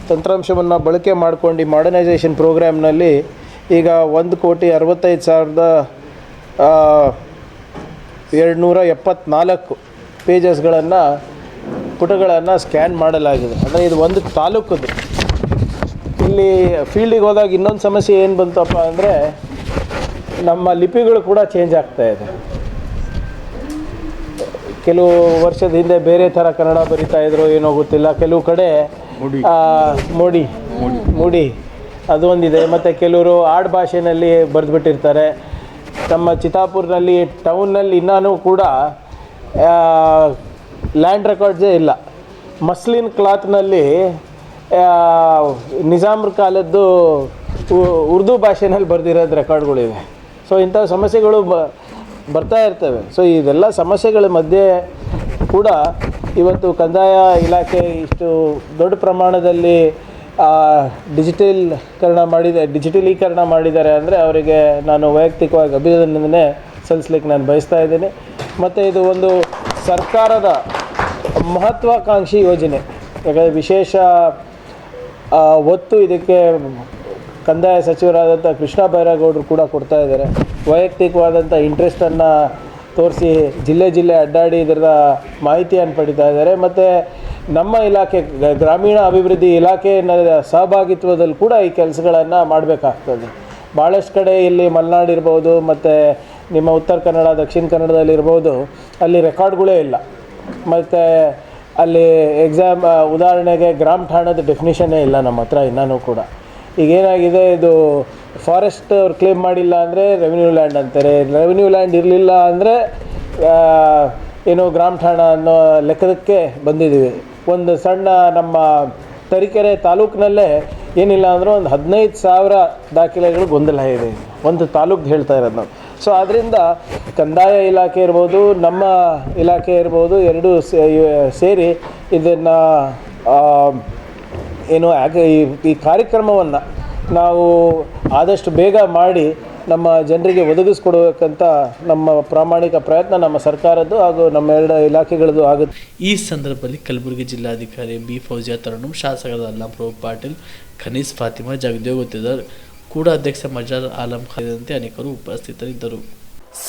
ತಂತ್ರಾಂಶವನ್ನು ಬಳಕೆ ಮಾಡಿಕೊಂಡು ಮಾಡರ್ನೈಸೇಷನ್ ಪ್ರೋಗ್ರಾಮ್ನಲ್ಲಿ ಈಗ 1,65,274 ಪೇಜಸ್ಗಳನ್ನು, ಪುಟಗಳನ್ನು ಸ್ಕ್ಯಾನ್ ಮಾಡಲಾಗಿದೆ. ಅಂದರೆ ಇದು ಒಂದು ತಾಲೂಕದು. ಇಲ್ಲಿ ಫೀಲ್ಡಿಗೆ ಹೋದಾಗ ಇನ್ನೊಂದು ಸಮಸ್ಯೆ ಏನು ಬಂತಪ್ಪ ಅಂದರೆ, ನಮ್ಮ ಲಿಪಿಗಳು ಕೂಡ ಚೇಂಜ್ ಆಗ್ತಾಯಿದೆ. ಕೆಲವು ವರ್ಷದ ಹಿಂದೆ ಬೇರೆ ಥರ ಕನ್ನಡ ಬರಿತಾಯಿದ್ರು, ಏನೋ ಗೊತ್ತಿಲ್ಲ. ಕೆಲವು ಕಡೆ ಮೂಡಿ ಅದು ಒಂದಿದೆ. ಮತ್ತು ಕೆಲವರು ಆಡು ಭಾಷೆಯಲ್ಲಿ ಬರೆದುಬಿಟ್ಟಿರ್ತಾರೆ. ನಮ್ಮ ಚಿತ್ತಾಪುರ್ನಲ್ಲಿ ಟೌನ್ನಲ್ಲಿ ಇನ್ನೂ ಕೂಡ ಲ್ಯಾಂಡ್ ರೆಕಾರ್ಡ್ಸೇ ಇಲ್ಲ. ಮಸ್ಲಿನ್ ಕ್ಲಾತ್ನಲ್ಲಿ ನಿಜಾಮ್ರ ಕಾಲದ್ದು ಉರ್ದು ಭಾಷೆನಲ್ಲಿ ಬರೆದಿರೋದು ರೆಕಾರ್ಡ್ಗಳಿವೆ. ಸೊ ಇಂಥ ಸಮಸ್ಯೆಗಳು ಬರ್ತಾ ಇರ್ತವೆ. ಸೊ ಇದೆಲ್ಲ ಸಮಸ್ಯೆಗಳ ಮಧ್ಯೆ ಕೂಡ ಇವತ್ತು ಕಂದಾಯ ಇಲಾಖೆ ಇಷ್ಟು ದೊಡ್ಡ ಪ್ರಮಾಣದಲ್ಲಿ ಡಿಜಿಟಲೀಕರಣ ಮಾಡಿದ್ದಾರೆ ಅಂದರೆ ಅವರಿಗೆ ನಾನು ವೈಯಕ್ತಿಕವಾಗಿ ಅಭಿನಂದನೆ ಸಲ್ಲಿಸ್ಲಿಕ್ಕೆ ನಾನು ಬಯಸ್ತಾ ಇದ್ದೀನಿ. ಮತ್ತು ಇದು ಒಂದು ಸರ್ಕಾರದ ಮಹತ್ವಾಕಾಂಕ್ಷಿ ಯೋಜನೆ. ಯಾಕಂದರೆ ವಿಶೇಷ ಒತ್ತು ಇದಕ್ಕೆ ಕಂದಾಯ ಸಚಿವರಾದಂಥ ಕೃಷ್ಣ ಬೈರೇಗೌಡರು ಕೂಡ ಕೊಡ್ತಾ ಇದ್ದಾರೆ. ವೈಯಕ್ತಿಕವಾದಂಥ ಇಂಟ್ರೆಸ್ಟನ್ನು ತೋರಿಸಿ ಜಿಲ್ಲೆ ಅಡ್ಡಾಡಿ ಇದರ ಮಾಹಿತಿಯನ್ನು ಪಡಿತಾ ಇದ್ದಾರೆ. ಮತ್ತು ನಮ್ಮ ಇಲಾಖೆ ಗ್ರಾಮೀಣ ಅಭಿವೃದ್ಧಿ ಇಲಾಖೆಯ ಸಹಭಾಗಿತ್ವದಲ್ಲಿ ಕೂಡ ಈ ಕೆಲಸಗಳನ್ನು ಮಾಡಬೇಕಾಗ್ತದೆ. ಭಾಳಷ್ಟು ಕಡೆ ಇಲ್ಲಿ ಮಲೆನಾಡಿರ್ಬೋದು ಮತ್ತು ನಿಮ್ಮ ಉತ್ತರ ಕನ್ನಡ, ದಕ್ಷಿಣ ಕನ್ನಡದಲ್ಲಿರ್ಬೋದು, ಅಲ್ಲಿ ರೆಕಾರ್ಡ್ಗಳೇ ಇಲ್ಲ. ಮತ್ತು ಅಲ್ಲಿ ಉದಾಹರಣೆಗೆ ಗ್ರಾಮ ಠಾಣದ ಡೆಫಿನಿಷನ್ನೇ ಇಲ್ಲ ನಮ್ಮ ಹತ್ರ ಇನ್ನೂ ಕೂಡ. ಈಗೇನಾಗಿದೆ, ಇದು ಫಾರೆಸ್ಟ್ ಅವ್ರು ಕ್ಲೇಮ್ ಮಾಡಿಲ್ಲ ಅಂದರೆ ರೆವಿನ್ಯೂ ಲ್ಯಾಂಡ್ ಅಂತಾರೆ, ರೆವಿನ್ಯೂ ಲ್ಯಾಂಡ್ ಇರಲಿಲ್ಲ ಅಂದರೆ ಏನೋ ಗ್ರಾಮ ಠಾಣ ಅನ್ನೋ ಲೆಕ್ಕದಕ್ಕೆ ಬಂದಿದ್ದೀವಿ. ಒಂದು ಸಣ್ಣ ನಮ್ಮ ತರೀಕೆರೆ ತಾಲೂಕಿನಲ್ಲೇ ಏನಿಲ್ಲ ಅಂದರೂ ಒಂದು 15,000 ದಾಖಲೆಗಳು ಗೊಂದಲ ಇದೆ, ಒಂದು ತಾಲೂಕು ಹೇಳ್ತಾ ಇರೋದು ನಾವು. ಸೊ ಆದ್ದರಿಂದ ಕಂದಾಯ ಇಲಾಖೆ ಇರ್ಬೋದು, ನಮ್ಮ ಇಲಾಖೆ ಇರ್ಬೋದು, ಎರಡೂ ಸೇರಿ ಇದನ್ನು ಈ ಕಾರ್ಯಕ್ರಮವನ್ನು ನಾವು ಆದಷ್ಟು ಬೇಗ ಮಾಡಿ ನಮ್ಮ ಜನರಿಗೆ ಒದಗಿಸ್ಕೊಡ್ಬೇಕಂತ ನಮ್ಮ ಪ್ರಾಮಾಣಿಕ ಪ್ರಯತ್ನ ನಮ್ಮ ಸರ್ಕಾರದ್ದು ಹಾಗೂ ನಮ್ಮ ಎರಡು ಇಲಾಖೆಗಳದ್ದು ಆಗುತ್ತೆ. ಈ ಸಂದರ್ಭದಲ್ಲಿ ಕಲಬುರಗಿ ಜಿಲ್ಲಾಧಿಕಾರಿ ಬಿ ಫೌಜಿಯಾ ತರಣಂ, ಶಾಸಕರಾದ ಅಲ್ಲಾಪ್ರಭು ಪಾಟೀಲ್, ಖನೀಸ್ ಫಾತಿಮಾ, ಜಗದೇವ್ ಗುತ್ತಿದಾರ್, ಕೂಡ ಅಧ್ಯಕ್ಷ ಮಜಾರ್ ಆಲಂ ಸೇರಿದಂತೆ ಅನೇಕರು ಉಪಸ್ಥಿತರಿದ್ದರು.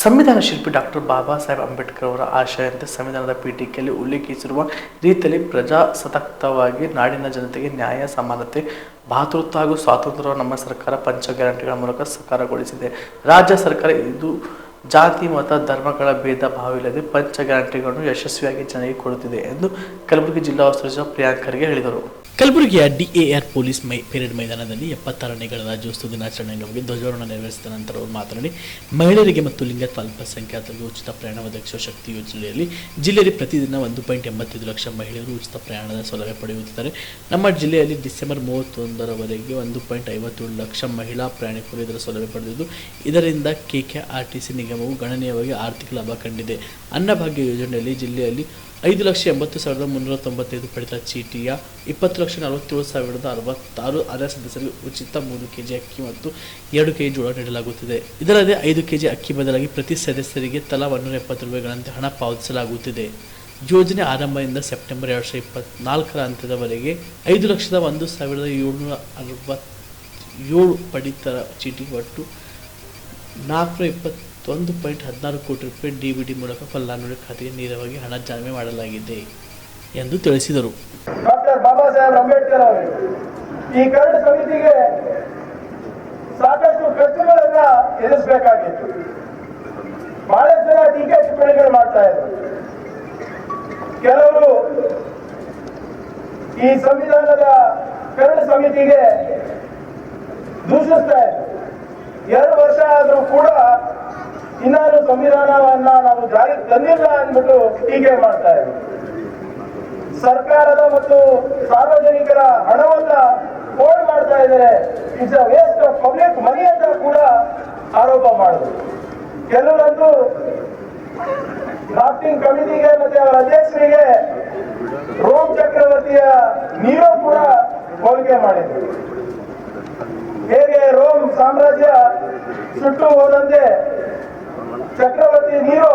ಸಂವಿಧಾನ ಶಿಲ್ಪಿ ಡಾಕ್ಟರ್ ಬಾಬಾ ಸಾಹೇಬ್ ಅಂಬೇಡ್ಕರ್ ಅವರ ಆಶಯಂತೆ ಸಂವಿಧಾನದ ಪೀಠಿಕೆಯಲ್ಲಿ ಉಲ್ಲೇಖಿಸಿರುವ ರೀತಿಯಲ್ಲಿ ಪ್ರಜಾಸತ್ತಾತ್ಮಕವಾಗಿ ನಾಡಿನ ಜನತೆಗೆ ನ್ಯಾಯ, ಸಮಾನತೆ, ಭಾತೃತ್ವ ಹಾಗೂ ಸ್ವಾತಂತ್ರ್ಯ ನಮ್ಮ ಸರ್ಕಾರ ಪಂಚ ಗ್ಯಾರಂಟಿಗಳ ಮೂಲಕ ಸಾಕಾರಗೊಳಿಸಿದೆ. ರಾಜ್ಯ ಸರ್ಕಾರ ಇದು ಜಾತಿ, ಮತ, ಧರ್ಮಗಳ ಭೇದ ಭಾವವಿಲ್ಲದೆ ಪಂಚ ಗ್ಯಾರಂಟಿಗಳನ್ನು ಯಶಸ್ವಿಯಾಗಿ ಜನರಿಗೆ ಕೊಡುತ್ತಿದೆ ಎಂದು ಕಲಬುರಗಿ ಜಿಲ್ಲಾ ಉಸ್ತುವಾರಿ ಸಚಿವ ಪ್ರಿಯಾಂಕ್ ಖರ್ಗೆ ಹೇಳಿದರು. ಕಲಬುರಗಿಯ DAR ಪೊಲೀಸ್ ಪೆರೇಡ್ ಮೈದಾನದಲ್ಲಿ 76ನೇ ರಾಜ್ಯೋತ್ಸವ ದಿನಾಚರಣೆ ಅಂಗವಾಗಿ ಧ್ವಜಾರೋಹಣ ನೆರವೇರಿಸಿದ ನಂತರ ಅವರು ಮಾತನಾಡಿ, ಮಹಿಳೆಯರಿಗೆ ಮತ್ತು ಲಿಂಗತ್ವ ಅಲ್ಪಸಂಖ್ಯಾತರಿಗೆ ಉಚಿತ ಪ್ರಯಾಣ ಒದಗಿಸುವ ಶಕ್ತಿ ಯೋಜನೆಯಲ್ಲಿ ಜಿಲ್ಲೆಯಲ್ಲಿ ಪ್ರತಿದಿನ 1.85 ಲಕ್ಷ ಮಹಿಳೆಯರು ಉಚಿತ ಪ್ರಯಾಣದ ಸೌಲಭ್ಯ ಪಡೆಯುತ್ತಿದ್ದಾರೆ. ನಮ್ಮ ಜಿಲ್ಲೆಯಲ್ಲಿ ಡಿಸೆಂಬರ್ 31ರವರೆಗೆ 1.57 ಲಕ್ಷ ಮಹಿಳಾ ಪ್ರಯಾಣಿಕರು ಇದರ ಸೌಲಭ್ಯ ಪಡೆದಿದ್ದು, ಇದರಿಂದ KKRTC ನಿಗಮವು ಗಣನೀಯವಾಗಿ ಆರ್ಥಿಕ ಲಾಭ ಕಂಡಿದೆ. ಅನ್ನಭಾಗ್ಯ ಯೋಜನೆಯಲ್ಲಿ ಜಿಲ್ಲೆಯಲ್ಲಿ 5,80,395 ಪಡಿತರ ಚೀಟಿಯ 20,47,066 ಅರ್ಹ ಸದಸ್ಯರಿಗೆ ಉಚಿತ 3 kg ಅಕ್ಕಿ ಮತ್ತು 2 kg ಜೋಳ ನೀಡಲಾಗುತ್ತಿದೆ. ಇದಲ್ಲದೆ 5 kg ಅಕ್ಕಿ ಬದಲಾಗಿ ಪ್ರತಿ ಸದಸ್ಯರಿಗೆ ತಲಾ 170 ರೂಪಾಯಿಗಳಂತೆ ಹಣ ಪಾವತಿಸಲಾಗುತ್ತಿದೆ. ಯೋಜನೆ ಆರಂಭದಿಂದ ಸೆಪ್ಟೆಂಬರ್ 2024ರ ಅಂತ್ಯದವರೆಗೆ 5,01,767 ಪಡಿತರ ಚೀಟಿ ಒಟ್ಟು 421.16 ಕೋಟಿ ರೂಪಾಯಿ DBT ಮೂಲಕ ಫಲಾನುಭವಿ ಖಾತೆಗೆ ನೇರವಾಗಿ ಹಣ ಜಮೆ ಮಾಡಲಾಗಿದೆ ಎಂದು ತಿಳಿಸಿದರು. ಡಾಕ್ಟರ್ ಬಾಬಾ ಸಾಹೇಬ್ ಅಂಬೇಡ್ಕರ್ ಅವರು ಈ ಕರಡು ಸಮಿತಿಗೆ ಸಾಕಷ್ಟು ಖರ್ಚುಗಳನ್ನ ಎದುರಿಸಬೇಕಾಗಿತ್ತು. ಬಹಳಷ್ಟು ಜನ ಟೀಕೆ ಟಿಪ್ಪಣಿಗಳು ಮಾಡ್ತಾ ಇದ್ರು. ಕೆಲವರು ಈ ಸಂವಿಧಾನದ ಕರಡು ಸಮಿತಿಗೆ ದೂಷಿಸ್ತಾ ಇದ್ರು. 2 ವರ್ಷ ಆದರೂ ಕೂಡ ಇನ್ನಾರು ಸಂವಿಧಾನವನ್ನ ನಾವು ಜಾರಿಗೆ ತಂದಿಲ್ಲ ಅಂದ್ಬಿಟ್ಟು ಟೀಕೆ ಮಾಡ್ತಾ ಇದ್ರು. ಸರ್ಕಾರದ ಮತ್ತು ಸಾರ್ವಜನಿಕರ ಹಣವನ್ನ ಹೋಲ್ಡ್ ಮಾಡ್ತಾ ಇದ್ದಾರೆ. It's a waste of public ಮನಿ ಅಂತ ಕೂಡ ಆರೋಪ ಮಾಡಿದ್ರು. ಕೆಲವರಂತೂ ಡ್ರಾಫ್ಟಿಂಗ್ ಕಮಿಟಿಗೆ ಮತ್ತೆ ಅವರ ಅಧ್ಯಕ್ಷರಿಗೆ ರೋಮ್ ಚಕ್ರವರ್ತಿಯ ನೀರು ಕೂಡ ಹೋಲಿಕೆ ಮಾಡಿದ್ರು. ಹೇಗೆ ರೋಮ್ ಸಾಮ್ರಾಜ್ಯ ಸುಟ್ಟು ಹೋದಂತೆ ಚಕ್ರವರ್ತಿ ನೀರು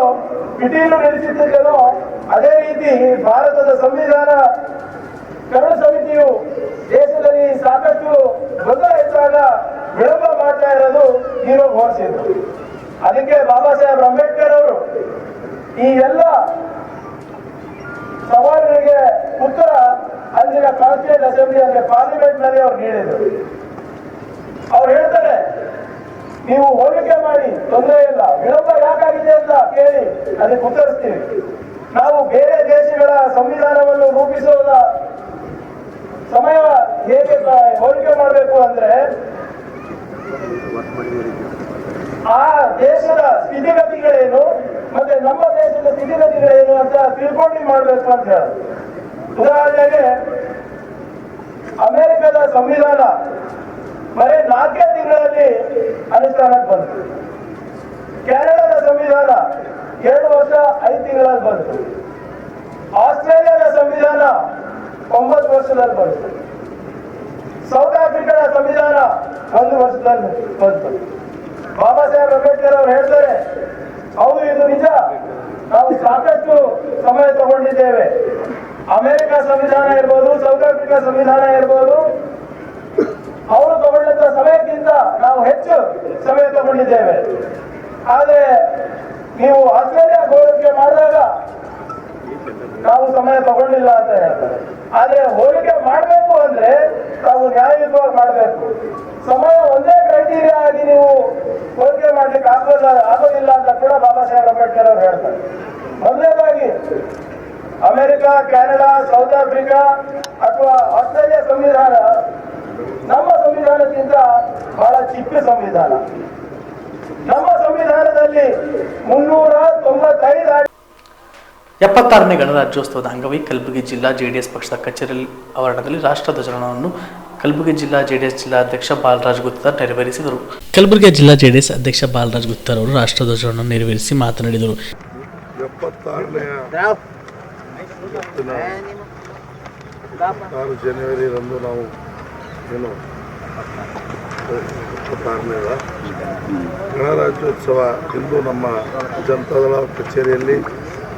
ಪಿಟೀಲು ನಡೆಸುತ್ತಿದ್ದನೋ ಅದೇ ರೀತಿ ಭಾರತದ ಸಂವಿಧಾನ ಕರಡು ಸಮಿತಿಯು ದೇಶದಲ್ಲಿ ಸಾಕಷ್ಟು ಗೊಂದಲ ಇದ್ದಾಗ ವಿಳಂಬ ಮಾಡ್ತಾ ಇರೋದು ನೀರು ಹೋಲಿಸಿದ್ರು. ಅದಕ್ಕೆ ಬಾಬಾ ಸಾಹೇಬ್ ಅಂಬೇಡ್ಕರ್ ಅವರು ಈ ಎಲ್ಲ ಸವಾಲುಗಳಿಗೆ ಉತ್ತರ ಅಂದಿನ ಕಾನ್ಸ್ಟಿಟ್ಯೂಂಟ್ ಅಸೆಂಬ್ಲಿ ಅಂದ್ರೆ ಪಾರ್ಲಿಮೆಂಟ್ ನಲ್ಲಿ ಅವ್ರು ನೀಡಿದ್ರು. ಅವ್ರು ಹೇಳ್ತಾರೆ, ನೀವು ಹೋಲಿಕೆ ಮಾಡಿ ತೊಂದರೆ ಇಲ್ಲ, ವಿಳಂಬ ಯಾಕಾಗಿದೆ ಅಂತ ಕೇಳಿ ಅದಕ್ಕೆ ಉತ್ತರಿಸ್ತೀವಿ. ನಾವು ಬೇರೆ ದೇಶಗಳ ಸಂವಿಧಾನವನ್ನು ರೂಪಿಸುವ ಸಮಯ ಹೇಗೆ ಹೋಲಿಕೆ ಮಾಡಬೇಕು ಅಂದ್ರೆ ಆ ದೇಶದ ಸ್ಥಿತಿಗತಿಗಳೇನು ಮತ್ತೆ ನಮ್ಮ ದೇಶದ ಸ್ಥಿತಿಗತಿಗಳೇನು ಅಂತ ತಿಳ್ಕೊಂಡು ಮಾಡಬೇಕು ಅಂತ ಹೇಳ. ಉದಾಹರಣೆಗೆ ಅಮೆರಿಕದ ಸಂವಿಧಾನ ಬರೀ 4 ತಿಂಗಳಲ್ಲಿ ಅನುಷ್ಠಾನಕ್ಕೆ ಬಂತು. ಕೆನಡಾದ ಸಂವಿಧಾನ 2 ವರ್ಷ 5 ತಿಂಗಳಲ್ಲಿ ಬಂತು. ಆಸ್ಟ್ರೇಲಿಯಾದ ಸಂವಿಧಾನ 9 ವರ್ಷದಲ್ಲಿ ಬಂತು. ಸೌತ್ ಆಫ್ರಿಕಾದ ಸಂವಿಧಾನ 1 ವರ್ಷದಲ್ಲಿ ಬಂತು. ಬಾಬಾ ಸಾಹೇಬ್ ಅಂಬೇಡ್ಕರ್ ಅವರು ಹೇಳ್ತಾರೆ, ಹೌದು ಇದು ನಿಜ, ನಾವು ಸಾಕಷ್ಟು ಸಮಯ ತಗೊಂಡಿದ್ದೇವೆ. ಅಮೆರಿಕ ಸಂವಿಧಾನ ಇರ್ಬೋದು, ಸೌತ್ ಆಫ್ರಿಕಾ ಸಂವಿಧಾನ ಇರ್ಬೋದು, ಅವರು ತಗೊಂಡಂತ ಸಮಯಕ್ಕಿಂತ ನಾವು ಹೆಚ್ಚು ಸಮಯ ತಗೊಂಡಿದ್ದೇವೆ. ಆದರೆ ನೀವು ಆಸ್ಟ್ರೇಲಿಯಾ ಹೋಲಿಕೆ ಮಾಡಿದಾಗ ನಾವು ಸಮಯ ತಗೊಂಡಿಲ್ಲ ಅಂತ ಹೇಳ್ತಾರೆ. ಆದ್ರೆ ಹೋಲಿಕೆ ಮಾಡಬೇಕು ಅಂದ್ರೆ ನಾವು ನ್ಯಾಯಯುತವಾಗಿ ಮಾಡಬೇಕು. ಸಮಯ ಒಂದೇ ಕ್ರೈಟೀರಿಯಾ ಆಗಿ ನೀವು ಹೋಲಿಕೆ ಮಾಡ್ಲಿಕ್ಕೆ ಆಗೋದಿಲ್ಲ ಅಂತ ಕೂಡ ಬಾಬಾ ಸಾಹೇಬ್ ಅಂಬೇಡ್ಕರ್ ಅವರು ಹೇಳ್ತಾರೆ. ಮೊದಲನೇದಾಗಿ ಅಮೆರಿಕ, ಕೆನಡಾ, ಸೌತ್ ಆಫ್ರಿಕಾ ಅಥವಾ ಆಸ್ಟ್ರೇಲಿಯಾ ಸಂವಿಧಾನ ನಮ್ಮ ಸಂವಿಧಾನಕ್ಕಿಂತ ಬಹಳ ಚಿಕ್ಕ ಸಂವಿಧಾನ. ನಮ್ಮ ಸಂವಿಧಾನದಲ್ಲಿ 395 76ನೇ ಗಣರಾಜ್ಯೋತ್ಸವದ ಅಂಗವಾಗಿ ಕಲಬುರಗಿ ಜಿಲ್ಲಾ ಜೆಡಿಎಸ್ ಪಕ್ಷದ ಕಚೇರಿ ಆವರಣದಲ್ಲಿ ರಾಷ್ಟ್ರಧ್ವಜವನ್ನು ಕಲಬುರಗಿ ಜಿಲ್ಲಾ ಜೆಡಿಎಸ್ ಜಿಲ್ಲಾಧ್ಯಕ್ಷ ಬಾಲರಾಜ್ ಗುತ್ತರ್ ನೆರವೇರಿಸಿದರು. ಕಲಬುರಗಿ ಜಿಲ್ಲಾ ಜೆಡಿಎಸ್ ಅಧ್ಯಕ್ಷ ಬಾಲರಾಜ್ ಗುತ್ತರ್ ಅವರು ರಾಷ್ಟ್ರಧ್ವಜವನ್ನು ನೆರವೇರಿಸಿ ಮಾತನಾಡಿದರು. 76 ಜನವರಿರಂದು ನಾವು ಏನು 76ನೇದ ಗಣರಾಜ್ಯೋತ್ಸವ ಇಂದು ನಮ್ಮ ಜನತಾದಳ ಕಚೇರಿಯಲ್ಲಿ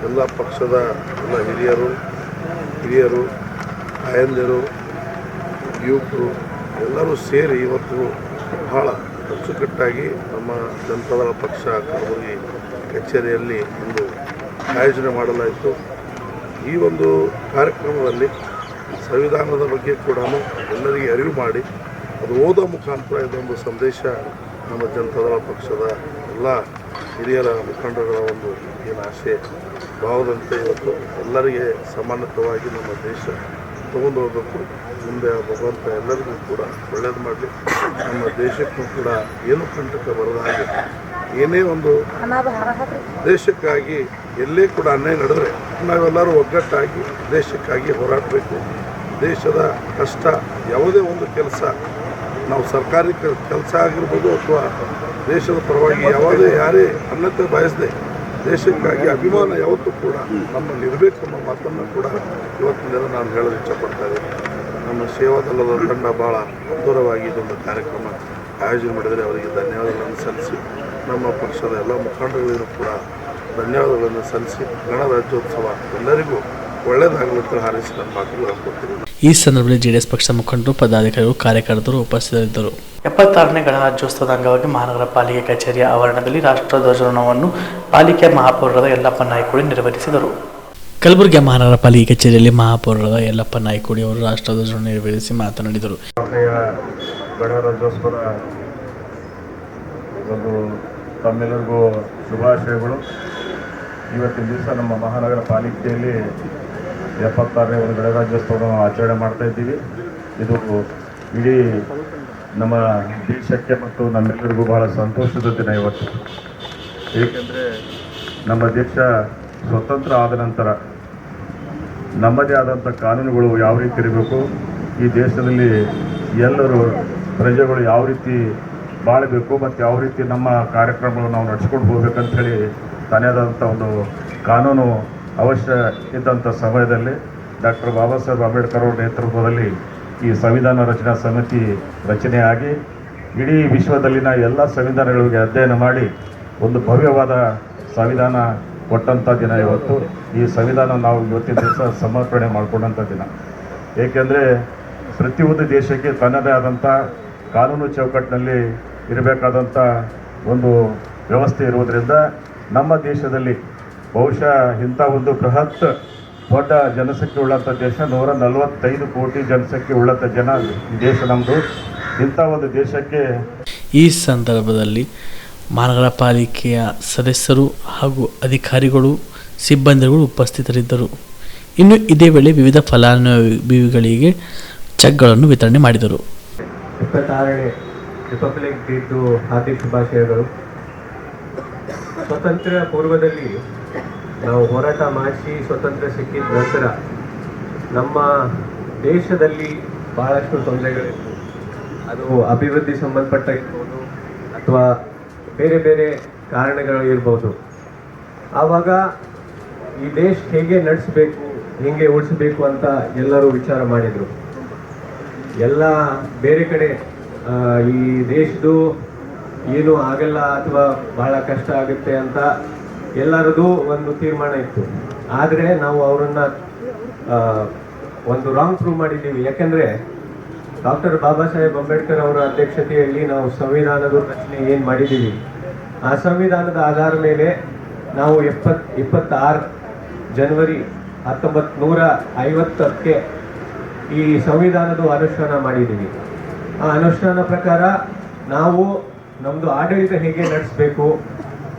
ಎಲ್ಲ ಪಕ್ಷದ ಎಲ್ಲ ಹಿರಿಯರು ತಾಯಂದಿರು, ಯುವಕರು ಎಲ್ಲರೂ ಸೇರಿ ಇವತ್ತು ಬಹಳ ಅಚ್ಚುಕಟ್ಟಾಗಿ ನಮ್ಮ ಜನತಾದಳ ಪಕ್ಷ ಕಲಬುರಗಿ ಕಚೇರಿಯಲ್ಲಿ ಇಂದು ಆಯೋಜನೆ ಮಾಡಲಾಯಿತು. ಈ ಒಂದು ಕಾರ್ಯಕ್ರಮದಲ್ಲಿ ಸಂವಿಧಾನದ ಬಗ್ಗೆ ಕೂಡ ಎಲ್ಲರಿಗೆ ಅರಿವು ಮಾಡಿ ಅದು ಓದೋ ಮುಖಾಂತರ ಇದೊಂದು ಸಂದೇಶ ನಮ್ಮ ಜನತಾದಳ ಪಕ್ಷದ ಎಲ್ಲ ಹಿರಿಯರ ಮುಖಂಡರುಗಳ ಒಂದು ಏನು ಆಸೆ ಭಾವದಂತೆ ಇವತ್ತು ಎಲ್ಲರಿಗೆ ಸಮಾನತವಾಗಿ ನಮ್ಮ ದೇಶ ತಗೊಂಡು ಹೋಗಬೇಕು. ಮುಂದೆ ಭಗವಂತ ಎಲ್ಲರಿಗೂ ಕೂಡ ಒಳ್ಳೇದು ಮಾಡಲಿ. ನಮ್ಮ ದೇಶಕ್ಕೂ ಕೂಡ ಏನು ಕಂಟಕ ಬರದ ಹಾಗೆ ಏನೇ ಒಂದು ದೇಶಕ್ಕಾಗಿ ಎಲ್ಲೇ ಕೂಡ ಅನ್ಯಾಯ ನಡೆದರೆ ನಾವೆಲ್ಲರೂ ಒಗ್ಗಟ್ಟಾಗಿ ದೇಶಕ್ಕಾಗಿ ಹೋರಾಡಬೇಕು. ದೇಶದ ಕಷ್ಟ ಯಾವುದೇ ಒಂದು ಕೆಲಸ ನಾವು ಸರ್ಕಾರಿ ಕೆಲಸ ಆಗಿರ್ಬೋದು ಅಥವಾ ದೇಶದ ಪರವಾಗಿ ಯಾರೇ ಅನ್ನತೆ ಬಯಸದೆ ದೇಶಕ್ಕಾಗಿ ಅಭಿಮಾನ ಯಾವತ್ತೂ ಕೂಡ ನಮ್ಮಲ್ಲಿ ಇರಬೇಕು ಅನ್ನೋ ಮಾತನ್ನು ಕೂಡ ಇವತ್ತಿನ ದಿನ ನಾನು ಹೇಳಲು ಇಷ್ಟಪಡ್ತಾ ಇದ್ದೀನಿ. ನಮ್ಮ ಸೇವಾದಳದ ತಂಡ ಭಾಳ ದೂರವಾಗಿ ಇದೊಂದು ಕಾರ್ಯಕ್ರಮ ಆಯೋಜನೆ ಮಾಡಿದರೆ ಅವರಿಗೆ ಧನ್ಯವಾದಗಳನ್ನು ಸಲ್ಲಿಸಿ ನಮ್ಮ ಪಕ್ಷದ ಎಲ್ಲ ಮುಖಂಡಗಳಿಗೂ ಕೂಡ ಧನ್ಯವಾದಗಳನ್ನು ಸಲ್ಲಿಸಿ ಗಣರಾಜ್ಯೋತ್ಸವ ಎಲ್ಲರಿಗೂ ಒಳ್ಳೆಯದಾಗಲಿಕ್ಕೆ ಹಾರೈಸಿ ನನ್ನ ಮಾತುಗಳು ಹಾಕ್ಕೊಡ್ತೀನಿ. ಈ ಸಂದರ್ಭದಲ್ಲಿ ಜೆಡಿಎಸ್ ಪಕ್ಷದ ಮುಖಂಡರು, ಪದಾಧಿಕಾರಿಗಳು, ಕಾರ್ಯಕರ್ತರು ಉಪಸ್ಥಿತರಿದ್ದರು. 76ನೇ ಗಣರಾಜ್ಯೋತ್ಸವದ ಅಂಗವಾಗಿ ಮಹಾನಗರ ಪಾಲಿಕೆ ಕಚೇರಿಯ ಆವರಣದಲ್ಲಿ ರಾಷ್ಟ್ರಧ್ವಜವನ್ನು ಪಾಲಿಕೆ ಮಹಾಪೌರರಾದ ಯಲ್ಲಪ್ಪ ನಾಯ್ಕೋಡಿ ನೆರವೇರಿಸಿದರು. ಕಲಬುರಗಿ ಮಹಾನಗರ ಪಾಲಿಕೆ ಕಚೇರಿಯಲ್ಲಿ ಮಹಾಪೌರರಾದ ಯಲ್ಲಪ್ಪ ನಾಯ್ಕೋಡಿ ಅವರು ರಾಷ್ಟ್ರಧ್ವಜವನ್ನು ನೆರವೇರಿಸಿ ಮಾತನಾಡಿದರು. ಗಣರಾಜ್ಯೋತ್ಸವದ ಒಂದು ತಮ್ಮೆಲ್ಲರಿಗೂ ಶುಭಾಶಯಗಳು. ಇವತ್ತಿನ ದಿವಸ ನಮ್ಮ ಮಹಾನಗರ ಪಾಲಿಕೆಯಲ್ಲಿ 76ನೇ ಒಂದು ಗಣರಾಜ್ಯೋತ್ಸವವನ್ನು ಆಚರಣೆ ಮಾಡ್ತಾ ಇದ್ದೀವಿ. ಇದು ಇಡೀ ನಮ್ಮ ದೇಶಕ್ಕೆ ಮತ್ತು ನಮ್ಮೆಲ್ಲರಿಗೂ ಬಹಳ ಸಂತೋಷದ ದಿನ ಇವತ್ತು. ಏಕೆಂದರೆ ನಮ್ಮ ದೇಶ ಸ್ವತಂತ್ರ ಆದ ನಂತರ ನಮ್ಮದೇ ಆದಂಥ ಕಾನೂನುಗಳು ಯಾವ ರೀತಿ ಇರಬೇಕು, ಈ ದೇಶದಲ್ಲಿ ಎಲ್ಲರೂ ಪ್ರಜೆಗಳು ಯಾವ ರೀತಿ ಬಾಳಬೇಕು ಮತ್ತು ಯಾವ ರೀತಿ ನಮ್ಮ ಕಾರ್ಯಕ್ರಮಗಳು ನಾವು ನಡೆಸ್ಕೊಂಡು ಹೋಗ್ಬೇಕಂತೇಳಿ ತನ್ನದಾದಂಥ ಒಂದು ಕಾನೂನು ಅವಶ್ಯ ಇದ್ದಂಥ ಸಮಯದಲ್ಲಿ ಡಾಕ್ಟರ್ ಬಾಬಾ ಸಾಹೇಬ್ ಅಂಬೇಡ್ಕರ್ ಅವರ ನೇತೃತ್ವದಲ್ಲಿ ಈ ಸಂವಿಧಾನ ರಚನಾ ಸಮಿತಿ ರಚನೆಯಾಗಿ ಇಡೀ ವಿಶ್ವದಲ್ಲಿನ ಎಲ್ಲ ಸಂವಿಧಾನಗಳಿಗೆ ಅಧ್ಯಯನ ಮಾಡಿ ಒಂದು ಭವ್ಯವಾದ ಸಂವಿಧಾನ ಕೊಟ್ಟಂಥ ದಿನ ಇವತ್ತು. ಈ ಸಂವಿಧಾನ ನಾವು ಇವತ್ತಿನ ದಿವಸ ಸಮರ್ಪಣೆ ಮಾಡಿಕೊಂಡಂಥ ದಿನ. ಏಕೆಂದರೆ ಪ್ರತಿಯೊಂದು ದೇಶಕ್ಕೆ ತನ್ನದೇ ಆದಂಥ ಕಾನೂನು ಚೌಕಟ್ಟಿನಲ್ಲಿ ಇರಬೇಕಾದಂಥ ಒಂದು ವ್ಯವಸ್ಥೆ ಇರುವುದರಿಂದ ನಮ್ಮ ದೇಶದಲ್ಲಿ ಬಹುಶಃ ಇಂಥ ಒಂದು ಬೃಹತ್ ದೊಡ್ಡ ಜನಸಂಖ್ಯೆ ಉಳ್ಳಂಥ ದೇಶ, 145 ಕೋಟಿ ಜನಸಂಖ್ಯೆ ಉಳ್ಳಂಥ ದೇಶ ನಮ್ಮದು. ಇಂಥ ಒಂದು ದೇಶಕ್ಕೆ ಈ ಸಂದರ್ಭದಲ್ಲಿ ಮಹಾನಗರ ಪಾಲಿಕೆಯ ಸದಸ್ಯರು ಹಾಗೂ ಅಧಿಕಾರಿಗಳು, ಸಿಬ್ಬಂದಿಗಳು ಉಪಸ್ಥಿತರಿದ್ದರು. ಇನ್ನು ಇದೇ ವೇಳೆ ವಿವಿಧ ಫಲಾನುಭವಿಗಳಿಗೆ ಚೆಕ್ಗಳನ್ನು ವಿತರಣೆ ಮಾಡಿದರು. 26ನೇ ರಿಪಬ್ಲಿಕ್ ಡೇದು ಹಾರ್ದಿಕ ಶುಭಾಶಯಗಳು. ಸ್ವತಂತ್ರ ಪೂರ್ವದಲ್ಲಿ ನಾವು ಹೋರಾಟ ಮಾಡಿಸಿ ಸ್ವತಂತ್ರ ಸಿಕ್ಕಿದ ನಂತರ ನಮ್ಮ ದೇಶದಲ್ಲಿ ಭಾಳಷ್ಟು ತೊಂದರೆಗಳಿತ್ತು. ಅದು ಅಭಿವೃದ್ಧಿ ಸಂಬಂಧಪಟ್ಟ ಇರ್ಬೋದು ಅಥವಾ ಬೇರೆ ಬೇರೆ ಕಾರಣಗಳು ಇರ್ಬೋದು. ಆವಾಗ ಈ ದೇಶ ಹೇಗೆ ನಡೆಸಬೇಕು, ಹೇಗೆ ಉಳಿಸಬೇಕು ಅಂತ ಎಲ್ಲರೂ ವಿಚಾರ ಮಾಡಿದರು. ಎಲ್ಲ ಬೇರೆ ಕಡೆ ಈ ದೇಶದ್ದು ಏನು ಆಗಲ್ಲ ಅಥವಾ ಬಹಳ ಕಷ್ಟ ಆಗುತ್ತೆ ಅಂತ ಎಲ್ಲರದು ಒಂದು ತೀರ್ಮಾನ ಇತ್ತು. ಆದರೆ ನಾವು ಅವರನ್ನು ಒಂದು ರಾಂಗ್ ಪ್ರೂವ್ ಮಾಡಿದ್ದೀವಿ. ಯಾಕೆಂದರೆ ಡಾಕ್ಟರ್ ಬಾಬಾ ಸಾಹೇಬ್ ಅಂಬೇಡ್ಕರ್ ಅವರ ಅಧ್ಯಕ್ಷತೆಯಲ್ಲಿ ನಾವು ಸಂವಿಧಾನದ ರಚನೆ ಏನು ಮಾಡಿದ್ದೀವಿ, ಆ ಸಂವಿಧಾನದ ಆಧಾರ ಮೇಲೆ ನಾವು 26 ಜನವರಿ 1950ಕ್ಕೆ ಈ ಸಂವಿಧಾನದ ಅನುಷ್ಠಾನ ಮಾಡಿದ್ದೀವಿ. ಆ ಅನುಷ್ಠಾನ ಪ್ರಕಾರ ನಾವು ನಮ್ಮದು ಆಡಳಿತ ಹೇಗೆ ನಡೆಸಬೇಕು,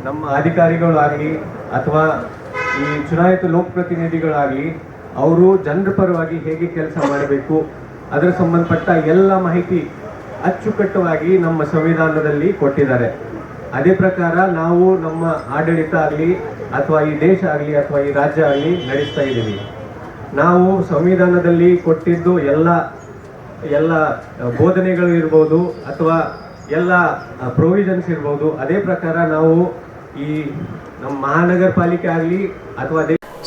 ನಮ್ಮ ಅಧಿಕಾರಿಗಳಾಗಲಿ ಅಥವಾ ಈ ಚುನಾಯಿತ ಲೋಕಪ್ರತಿನಿಧಿಗಳಾಗಲಿ ಅವರು ಜನರ ಪರವಾಗಿ ಹೇಗೆ ಕೆಲಸ ಮಾಡಬೇಕು ಅದರ ಸಂಬಂಧಪಟ್ಟ ಎಲ್ಲ ಮಾಹಿತಿ ಅಚ್ಚುಕಟ್ಟವಾಗಿ ನಮ್ಮ ಸಂವಿಧಾನದಲ್ಲಿ ಕೊಟ್ಟಿದ್ದಾರೆ. ಅದೇ ಪ್ರಕಾರ ನಾವು ನಮ್ಮ ಆಡಳಿತ ಆಗಲಿ ಅಥವಾ ಈ ದೇಶ ಆಗಲಿ ಅಥವಾ ಈ ರಾಜ್ಯ ಆಗಲಿ ನಡೆಸ್ತಾ ಇದ್ದೀವಿ. ನಾವು ಸಂವಿಧಾನದಲ್ಲಿ ಕೊಟ್ಟಿದ್ದು ಎಲ್ಲ ಬೋಧನೆಗಳು ಇರ್ಬೋದು ಅಥವಾ ಎಲ್ಲ ಪ್ರೊವಿಷನ್ಸ್ ಇರ್ಬೋದು, ಅದೇ ಪ್ರಕಾರ ನಾವು ಈ ನಮ್ಮ ಮಹಾನಗರ ಪಾಲಿಕೆ ಆಗಲಿ ಅಥವಾ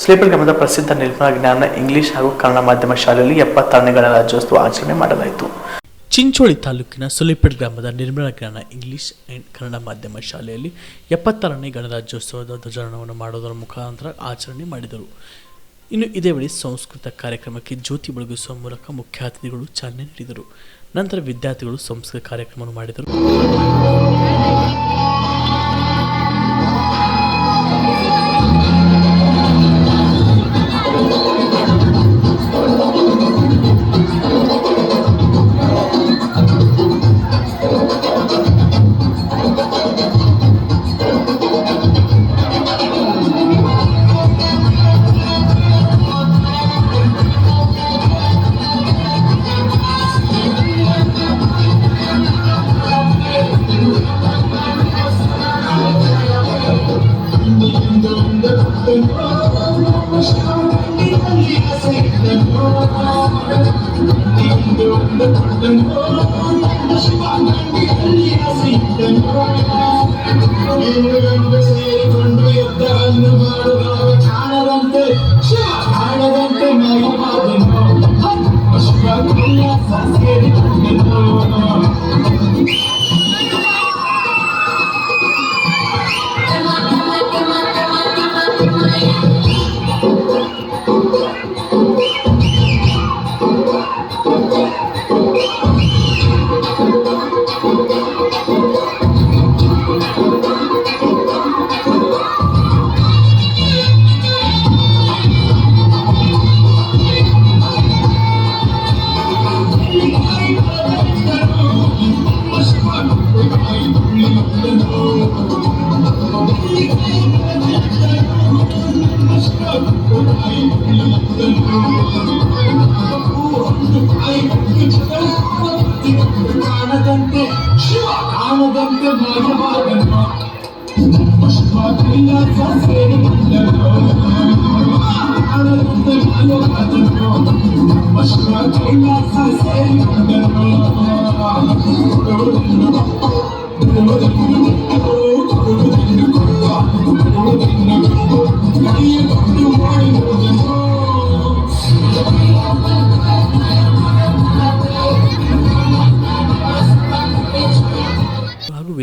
ಸ್ಲೇಪಲ್ ಗ್ರಾಮದ ಪ್ರಸಿದ್ಧ ನಿರ್ಮಲಾ ಜ್ಞಾನ ಇಂಗ್ಲಿಷ್ ಹಾಗೂ ಕನ್ನಡ ಮಾಧ್ಯಮ ಶಾಲೆಯಲ್ಲಿ 76ನೇ ಗಣರಾಜ್ಯೋತ್ಸವ ಆಚರಣೆ ಮಾಡಲಾಯಿತು. ಚಿಂಚೋಳಿ ತಾಲೂಕಿನ ಸುಲೇಪೇಟ್ ಗ್ರಾಮದ ನಿರ್ಮಲಾ ಜ್ಞಾನ ಇಂಗ್ಲಿಷ್ ಆ್ಯಂಡ್ ಕನ್ನಡ ಮಾಧ್ಯಮ ಶಾಲೆಯಲ್ಲಿ 76ನೇ ಗಣರಾಜ್ಯೋತ್ಸವದ ಧ್ವಜಾರೋಹಣವನ್ನು ಮಾಡೋದರ ಮುಖಾಂತರ ಆಚರಣೆ ಮಾಡಿದರು. ಇನ್ನು ಇದೇ ವೇಳೆ ಸಂಸ್ಕೃತ ಕಾರ್ಯಕ್ರಮಕ್ಕೆ ಜ್ಯೋತಿ ಬೆಳಗಿಸುವ ಮೂಲಕ ಮುಖ್ಯ ಅತಿಥಿಗಳು ಚಾಲನೆ ನೀಡಿದರು. ನಂತರ ವಿದ್ಯಾರ್ಥಿಗಳು ಸಂಸ್ಕೃತ ಕಾರ್ಯಕ್ರಮವನ್ನು ಮಾಡಿದರು.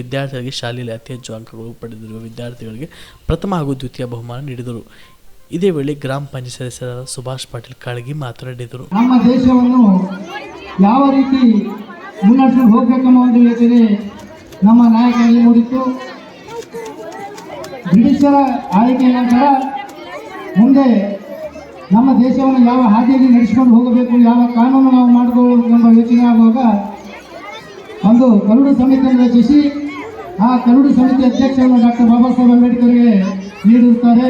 ವಿದ್ಯಾರ್ಥಿಗಳಿಗೆ ಶಾಲೆಯಲ್ಲಿ ಅತಿ ಹೆಚ್ಚು ಅಂಕಗಳು ಪಡೆದಿರುವ ವಿದ್ಯಾರ್ಥಿಗಳಿಗೆ ಪ್ರಥಮ ಹಾಗೂ ದ್ವಿತೀಯ ಬಹುಮಾನ ನೀಡಿದರು. ಇದೇ ವೇಳೆ ಗ್ರಾಮ ಪಂಚಾಯತ್ ಸದಸ್ಯರಾದ ಸುಭಾಷ್ ಪಾಟೀಲ್ ಕಾಳಗಿ ಮಾತನಾಡಿದರು. ನಮ್ಮ ದೇಶವನ್ನು ಯಾವ ರೀತಿ ಮುನ್ನಡೆಸಿಕೊಂಡು ಹೋಗಬೇಕೆಂಬ ಒಂದು ಯೋಚನೆ ನಮ್ಮ ನಾಯಕರಲ್ಲಿ ಮೂಡಿತ್ತು. ಬ್ರಿಟಿಷರ ಆಳ್ವಿಕೆಯ ನಂತರ ಮುಂದೆ ನಮ್ಮ ದೇಶವನ್ನು ಯಾವ ಹಾದಿಯಲ್ಲಿ ನಡೆಸಿಕೊಂಡು ಹೋಗಬೇಕು, ಯಾವ ಕಾನೂನು ನಾವು ಮಾಡಿಕೊಳ್ಳಬೇಕು ಎಂಬ ಯೋಚನೆ ಆಗುವಾಗ ಒಂದು ಕರಡು ಸಮಿತಿಯನ್ನು ರಚಿಸಿ ಆ ಕರಡು ಸಮಿತಿ ಅಧ್ಯಕ್ಷರನ್ನು ಡಾಕ್ಟರ್ ಬಾಬಾ ಸಾಹೇಬ್ ಅಂಬೇಡ್ಕರ್ಗೆ ನೀಡಿರುತ್ತಾರೆ.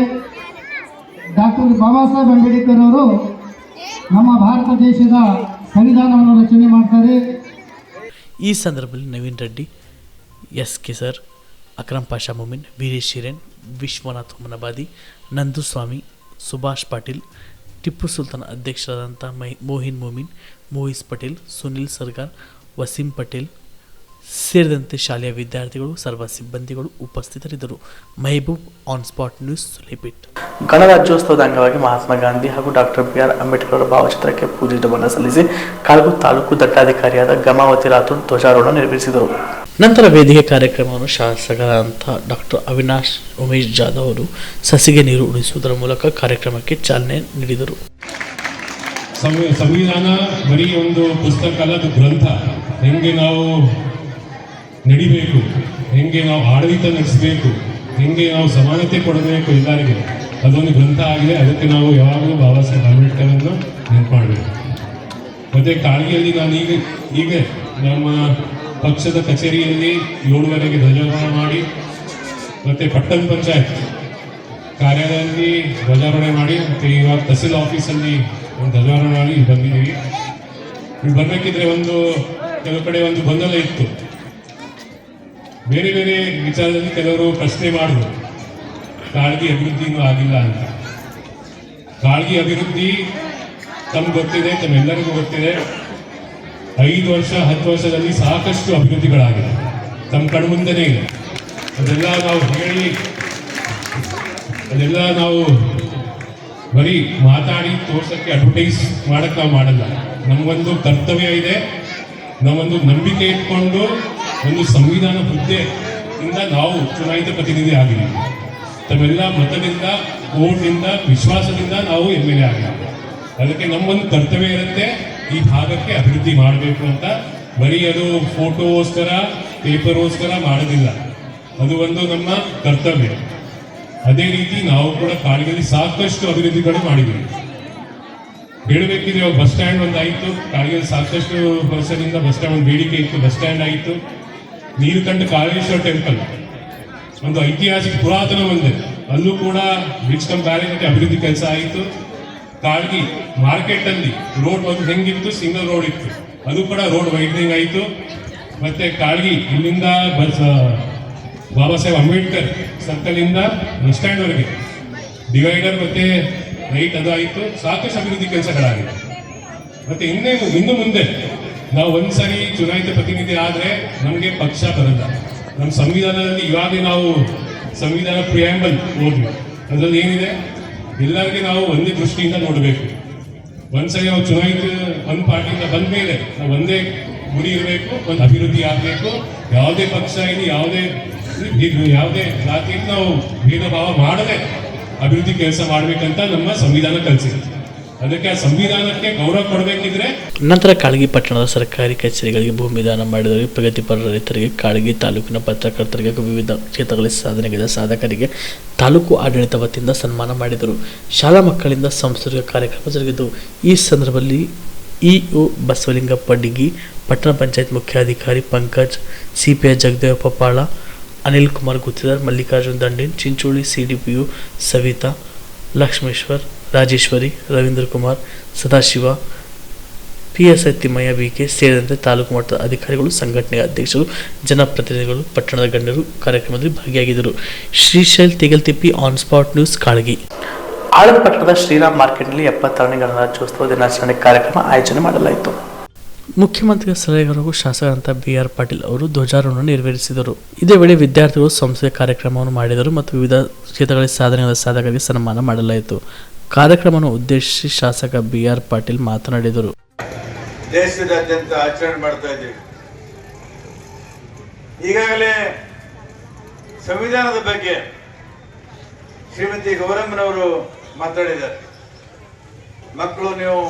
ಡಾಕ್ಟರ್ ಬಾಬಾ ಸಾಹೇಬ್ ಅಂಬೇಡ್ಕರ್ ಅವರು ನಮ್ಮ ಭಾರತ ದೇಶದ ಸಂವಿಧಾನವನ್ನು ರಚನೆ ಮಾಡ್ತಾರೆ. ಈ ಸಂದರ್ಭದಲ್ಲಿ ನವೀನ್ ರೆಡ್ಡಿ, ಎಸ್.ಕೆ. ಸರ್, ಅಕ್ರಮ್ ಪಾಷಾ ಮೊಮಿನ್, ವೀರೇಶ್ ಹಿರೇನ್, ವಿಶ್ವನಾಥ್ ಹುಮನಬಾದಿ, ನಂದುಸ್ವಾಮಿ, ಸುಭಾಷ್ ಪಾಟೀಲ್, ಟಿಪ್ಪು ಸುಲ್ತಾನ್ ಅಧ್ಯಕ್ಷರಾದಂಥ ಮೋಹಿನ್ ಮೊಮಿನ್, ಮೋಹಿಸ್ ಪಟೇಲ್, ಸುನಿಲ್ ಸರ್ಗಾರ್, ವಸೀಂ ಪಟೇಲ್, ಸೇರಿದಂತೆ ಶಾಲೆಯ ವಿದ್ಯಾರ್ಥಿಗಳು ಸರ್ವ ಸಿಬ್ಬಂದಿಗಳು ಉಪಸ್ಥಿತರಿದ್ದರು. Mehboob, on spot news, Sulepet. ಗಣರಾಜ್ಯೋತ್ಸವದ ಅಂಗವಾಗಿ ಮಹಾತ್ಮ ಗಾಂಧಿ ಹಾಗೂ ಡಾಕ್ಟರ್ BR ಅಂಬೇಡ್ಕರ್ ಅವರ ಭಾವಚಿತ್ರಕ್ಕೆ ಪೂಜೆ ನಮನ ಸಲ್ಲಿಸಿ ಕಾಳಗು ತಾಲೂಕು ದಂಡಾಧಿಕಾರಿಯಾದ ಗಮಾವತಿ ರಾಥೋಡ್ ಧ್ವಜಾರೋಹಣ ನೆರವೇರಿಸಿದರು. ನಂತರ ವೇದಿಕೆ ಕಾರ್ಯಕ್ರಮವನ್ನು ಶಾಸಕರಾದಂಥ ಡಾಕ್ಟರ್ ಅವಿನಾಶ್ ಉಮೇಶ್ ಜಾಧವ್ ಅವರು ಸಸಿಗೆ ನೀರು ಉಣಿಸುವುದರ ಮೂಲಕ ಕಾರ್ಯಕ್ರಮಕ್ಕೆ ಚಾಲನೆ ನೀಡಿದರು. ಸಂವಿಧಾನ ಬರೀ ಒಂದು ಪುಸ್ತಕ ಅಲ್ಲ, ಅದು ಗ್ರಂಥ. ಹೆಂಗೆ ನಾವು ನಡಿಬೇಕು, ಹೆಂಗೆ ನಾವು ಆಡಳಿತ ನಡೆಸಬೇಕು, ಹೆಂಗೆ ನಾವು ಸಮಾನತೆ ಕೊಡಬೇಕು ಎಲ್ಲರಿಗೆ, ಅದೊಂದು ಗ್ರಂಥ ಆಗಿದೆ. ಅದಕ್ಕೆ ನಾವು ಯಾವಾಗಲೂ ಬಾಬಾ ಸಾಹೇಬ್ ಅಂಬೇಡ್ಕರನ್ನು ನೆನಪು ಮಾಡಬೇಕು. ಮತ್ತು ಕಾಳಗಿಯಲ್ಲಿ ನಾನು ಈಗ ನಮ್ಮ ಪಕ್ಷದ ಕಚೇರಿಯಲ್ಲಿ 7:30ಗೆ ಧ್ವಜಾರೋಹಣ ಮಾಡಿ, ಮತ್ತು ಪಟ್ಟಣ ಪಂಚಾಯತ್ ಕಾರ್ಯಾಲಯದಲ್ಲಿ ಧ್ವಜಾರೋಹಣ ಮಾಡಿ, ಮತ್ತು ಇವಾಗ ತಹಸೀಲ್ ಆಫೀಸಲ್ಲಿ ಒಂದು ಧ್ವಜಾರೋಹಣ ಮಾಡಿ ಬಂದಿದ್ದೀವಿ. ಇಲ್ಲಿ ಬರಬೇಕಿದ್ರೆ ಕೆಲವು ಕಡೆ ಒಂದು ಗೊಂದಲ ಇತ್ತು. ಬೇರೆ ಬೇರೆ ವಿಚಾರದಲ್ಲಿ ಕೆಲವರು ಪ್ರಶ್ನೆ ಮಾಡಿದ್ರು, ಕಾಳಗಿ ಅಭಿವೃದ್ಧಿ ಇನ್ನೂ ಆಗಿಲ್ಲ ಅಂತ. ಕಾಳಗಿ ಅಭಿವೃದ್ಧಿ ತಮ್ಗೆ ಗೊತ್ತಿದೆ, ತಮ್ಮೆಲ್ಲರಿಗೂ ಗೊತ್ತಿದೆ. 5 ವರ್ಷ 10 ವರ್ಷದಲ್ಲಿ ಸಾಕಷ್ಟು ಅಭಿವೃದ್ಧಿಗಳಾಗಿದೆ, ತಮ್ಮ ಕಣ್ಮುಂದೆನೇ ಇದೆ. ಅದೆಲ್ಲ ನಾವು ಬರೀ ಮಾತಾಡಿ ತೋರ್ಸಕ್ಕೆ, ಅಡ್ವರ್ಟೈಸ್ ಮಾಡಕ್ಕೆ ನಾವು ಮಾಡಲ್ಲ. ನಮಗೊಂದು ಕರ್ತವ್ಯ ಇದೆ, ನಾವೊಂದು ನಂಬಿಕೆ ಇಟ್ಕೊಂಡು ಒಂದು ಸಂವಿಧಾನ ಹುದ್ದೆಯಿಂದ ನಾವು ಚುನಾಯಿತ ಪ್ರತಿನಿಧಿ ಆಗಿದ್ದೀವಿ. ತಮ್ಮೆಲ್ಲ ಮತದಿಂದ, ವೋಟ್ನಿಂದ, ವಿಶ್ವಾಸದಿಂದ ನಾವು MLA ಆಗಿದ್ದೀವಿ. ಅದಕ್ಕೆ ನಮ್ಮೊಂದು ಕರ್ತವ್ಯ ಇರುತ್ತೆ, ಈ ಭಾಗಕ್ಕೆ ಅಭಿವೃದ್ಧಿ ಮಾಡಬೇಕು ಅಂತ. ಬರೀ ಅದು ಫೋಟೋಗೋಸ್ಕರ, ಪೇಪರ್ಗೋಸ್ಕರ ಮಾಡೋದಿಲ್ಲ, ಅದು ಒಂದು ನಮ್ಮ ಕರ್ತವ್ಯ. ಅದೇ ರೀತಿ ನಾವು ಕೂಡ ಕಾಳಗಿಯಲ್ಲಿ ಸಾಕಷ್ಟು ಅಭಿವೃದ್ಧಿಗಳು ಮಾಡಿದ್ದೀವಿ. ಹೇಳಬೇಕಿದ್ರೆ ಬಸ್ ಸ್ಟ್ಯಾಂಡ್ ಒಂದು ಆಯಿತು, ಕಾಳಗಿಯಲ್ಲಿ ಸಾಕಷ್ಟು ವರ್ಷದಿಂದ ಬಸ್ ಸ್ಟ್ಯಾಂಡ್ ಒಂದು ಬೇಡಿಕೆ ಇತ್ತು, ಬಸ್ ಸ್ಟ್ಯಾಂಡ್ ಆಯಿತು. ನೀಲಕಂಠ ಕಾಳೇಶ್ವರ ಟೆಂಪಲ್ ಒಂದು ಐತಿಹಾಸಿಕ ಪುರಾತನ ಮಂದಿರ, ಅಲ್ಲೂ ಕೂಡ ಬ್ರಿಡ್ಜ್ ಕಮ್ ಬ್ಯಾರೇಜ್ ಅಭಿವೃದ್ಧಿ ಕೆಲಸ ಆಯಿತು. ಕಾಳಗಿ ಮಾರ್ಕೆಟಲ್ಲಿ ರೋಡ್ ಒಂದು ಹೆಂಗಿತ್ತು, ಸಿಂಗಲ್ ರೋಡ್ ಇತ್ತು, ಅದು ಕೂಡ ರೋಡ್ ವೈಡ್ನಿಂಗ್ ಆಯಿತು. ಮತ್ತೆ ಕಾಳಗಿ ಇಲ್ಲಿಂದ ಬಾಬಾ ಸಾಹೇಬ್ ಅಂಬೇಡ್ಕರ್ ಸರ್ಕಲಿಂದ ಬಸ್ ಸ್ಟ್ಯಾಂಡ್ವರೆಗೆ ಡಿವೈಡರ್ ಮತ್ತೆ ಲೈಟ್ ಅದು ಆಯಿತು. ಸಾಕಷ್ಟು ಅಭಿವೃದ್ಧಿ ಕೆಲಸಗಳಾಗಿದೆ. ಮತ್ತೆ ಇನ್ನು ಮುಂದೆ ನಾವು ಒಂದ್ಸರಿ ಚುನಾಯಿತ ಪ್ರತಿನಿಧಿ ಆದರೆ ನಮಗೆ ಪಕ್ಷ ಬರಲ್ಲ. ನಮ್ಮ ಸಂವಿಧಾನದಲ್ಲಿ ಇವಾಗ ನಾವು ಸಂವಿಧಾನ ಪ್ರಿಯಾಂಬಲ್ ಓದ್ವಿ, ಅದರಲ್ಲಿ ಏನಿದೆ, ಎಲ್ಲರಿಗೆ ನಾವು ಒಂದೇ ದೃಷ್ಟಿಯಿಂದ ನೋಡಬೇಕು. ಒಂದ್ಸರಿ ನಾವು ಚುನಾಯಿತ ಒಂದು ಪಾರ್ಟಿಯಿಂದ ಬಂದ ಮೇಲೆ ನಾವು ಒಂದೇ ಗುರಿ ಇರಬೇಕು, ಒಂದು ಅಭಿವೃದ್ಧಿ ಆಗಬೇಕು. ಯಾವುದೇ ಪಕ್ಷ ಇಲ್ಲಿ ಯಾವುದೇ ಜಾತಿಯಲ್ಲಿ ನಾವು ಭೇದ ಭಾವ ಮಾಡದೆ ಅಭಿವೃದ್ಧಿ ಕೆಲಸ ಮಾಡಬೇಕಂತ ನಮ್ಮ ಸಂವಿಧಾನ ಕಲಿಸಿದೆ. ಅದಕ್ಕೆ ಆ ಸಂವಿಧಾನಕ್ಕೆ ಗೌರವ ಕೊಡಬೇಕಿದ್ರೆ. ನಂತರ ಕಾಳಗಿ ಪಟ್ಟಣದ ಸರ್ಕಾರಿ ಕಚೇರಿಗಳಿಗೆ ಭೂಮಿ ದಾನ ಮಾಡಿದವರಿಗೆ, ಪ್ರಗತಿಪರ ರೈತರಿಗೆ, ಕಾಳಗಿ ತಾಲೂಕಿನ ಪತ್ರಕರ್ತರಿಗೆ, ವಿವಿಧ ಕ್ಷೇತ್ರಗಳಲ್ಲಿ ಸಾಧನೆಗಿದ ಸಾಧಕರಿಗೆ ತಾಲೂಕು ಆಡಳಿತ ವತಿಯಿಂದ ಸನ್ಮಾನ ಮಾಡಿದರು. ಶಾಲಾ ಮಕ್ಕಳಿಂದ ಸಾಂಸ್ಕೃತಿಕ ಕಾರ್ಯಕ್ರಮ ಜರುಗಿದ್ದು. ಈ ಸಂದರ್ಭದಲ್ಲಿ ಇಒ ಬಸವಲಿಂಗಪ್ಪ ಡಿಗಿ, ಪಟ್ಟಣ ಪಂಚಾಯತ್ ಮುಖ್ಯಾಧಿಕಾರಿ Pankaj, CPI Jagadeva Pappala, Anil Kumar Guttidar, Mallikarjun Danden, Chincholi CDPO Savita, Lakshmeshwar, Rajeshwari, Ravindra Kumar, Sadashiva, PSI Timmayya BK ಸೇರಿದಂತೆ ತಾಲೂಕು ಮಟ್ಟದ ಅಧಿಕಾರಿಗಳು, ಸಂಘಟನೆಯ ಅಧ್ಯಕ್ಷರು, ಜನಪ್ರತಿನಿಧಿಗಳು, ಪಟ್ಟಣದ ಗಣ್ಯರು ಕಾರ್ಯಕ್ರಮದಲ್ಲಿ ಭಾಗಿಯಾಗಿದ್ದರು. Shrishail Tegaltippi, on spot news, Kalagi. Aland ಪಟ್ಟಣದ ಶ್ರೀರಾಮ್ ಮಾರ್ಕೆಟ್ನಲ್ಲಿ 76ನೇ ಗಣರಾಜ್ಯೋತ್ಸವ ದಿನಾಚರಣೆ ಕಾರ್ಯಕ್ರಮ ಆಯೋಜನೆ ಮಾಡಲಾಯಿತು. ಮುಖ್ಯಮಂತ್ರಿಗಳ ಸಲಹೆಗಾರರು ಶಾಸಕರಂತ BR ಪಾಟೀಲ್ ಅವರು ಧ್ವಜಾರೋಹಣ ನೆರವೇರಿಸಿದರು. ಇದೇ ವೇಳೆ ವಿದ್ಯಾರ್ಥಿಗಳು ಸಂಸ್ಥೆಯ ಕಾರ್ಯಕ್ರಮವನ್ನು ಮಾಡಿದರು ಮತ್ತು ವಿವಿಧ ಕ್ಷೇತ್ರಗಳಲ್ಲಿ ಸಾಧನೆಯಾದ ಸಾಧಕರಿಗೆ ಸನ್ಮಾನ ಮಾಡಲಾಯಿತು. ಕಾರ್ಯಕ್ರಮವನ್ನು ಉದ್ದೇಶಿಸಿ ಶಾಸಕ BR ಪಾಟೀಲ್ ಮಾತನಾಡಿದರು. ದೇಶದಾದ್ಯಂತ ಆಚರಣೆ ಮಾಡ್ತಾ ಇದ್ದೀವಿ. ಈಗಾಗಲೇ ಸಂವಿಧಾನದ ಬಗ್ಗೆ ಶ್ರೀಮತಿ ಗೌರಮ್ಮನವರು ಮಾತಾಡಿದ್ದಾರೆ. ಮಕ್ಕಳು ನೀವು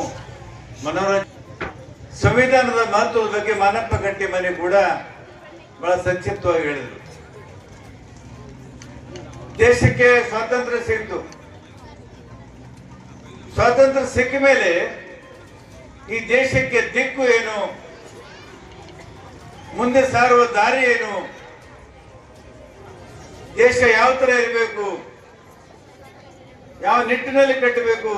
ಸಂವಿಧಾನದ ಮಹತ್ವದ ಬಗ್ಗೆ ಮಾನಪ್ಪ ಗಟ್ಟಿಮನಿ ಕೂಡ ಬಹಳ ಸಂಕ್ಷಿಪ್ತವಾಗಿ ಹೇಳಿದರು. ದೇಶಕ್ಕೆ ಸ್ವಾತಂತ್ರ್ಯ ಸಿಕ್ತು. ಸ್ವಾತಂತ್ರ್ಯ ಸಿಕ್ಕ ಮೇಲೆ ಈ ದೇಶಕ್ಕೆ ದಿಕ್ಕು ಏನು, ಮುಂದೆ ಸಾರುವ ದಾರಿ ಏನು, ದೇಶ ಯಾವ ತರ ಇರಬೇಕು, ಯಾವ ನಿಟ್ಟಿನಲ್ಲಿ ಕಟ್ಟಬೇಕು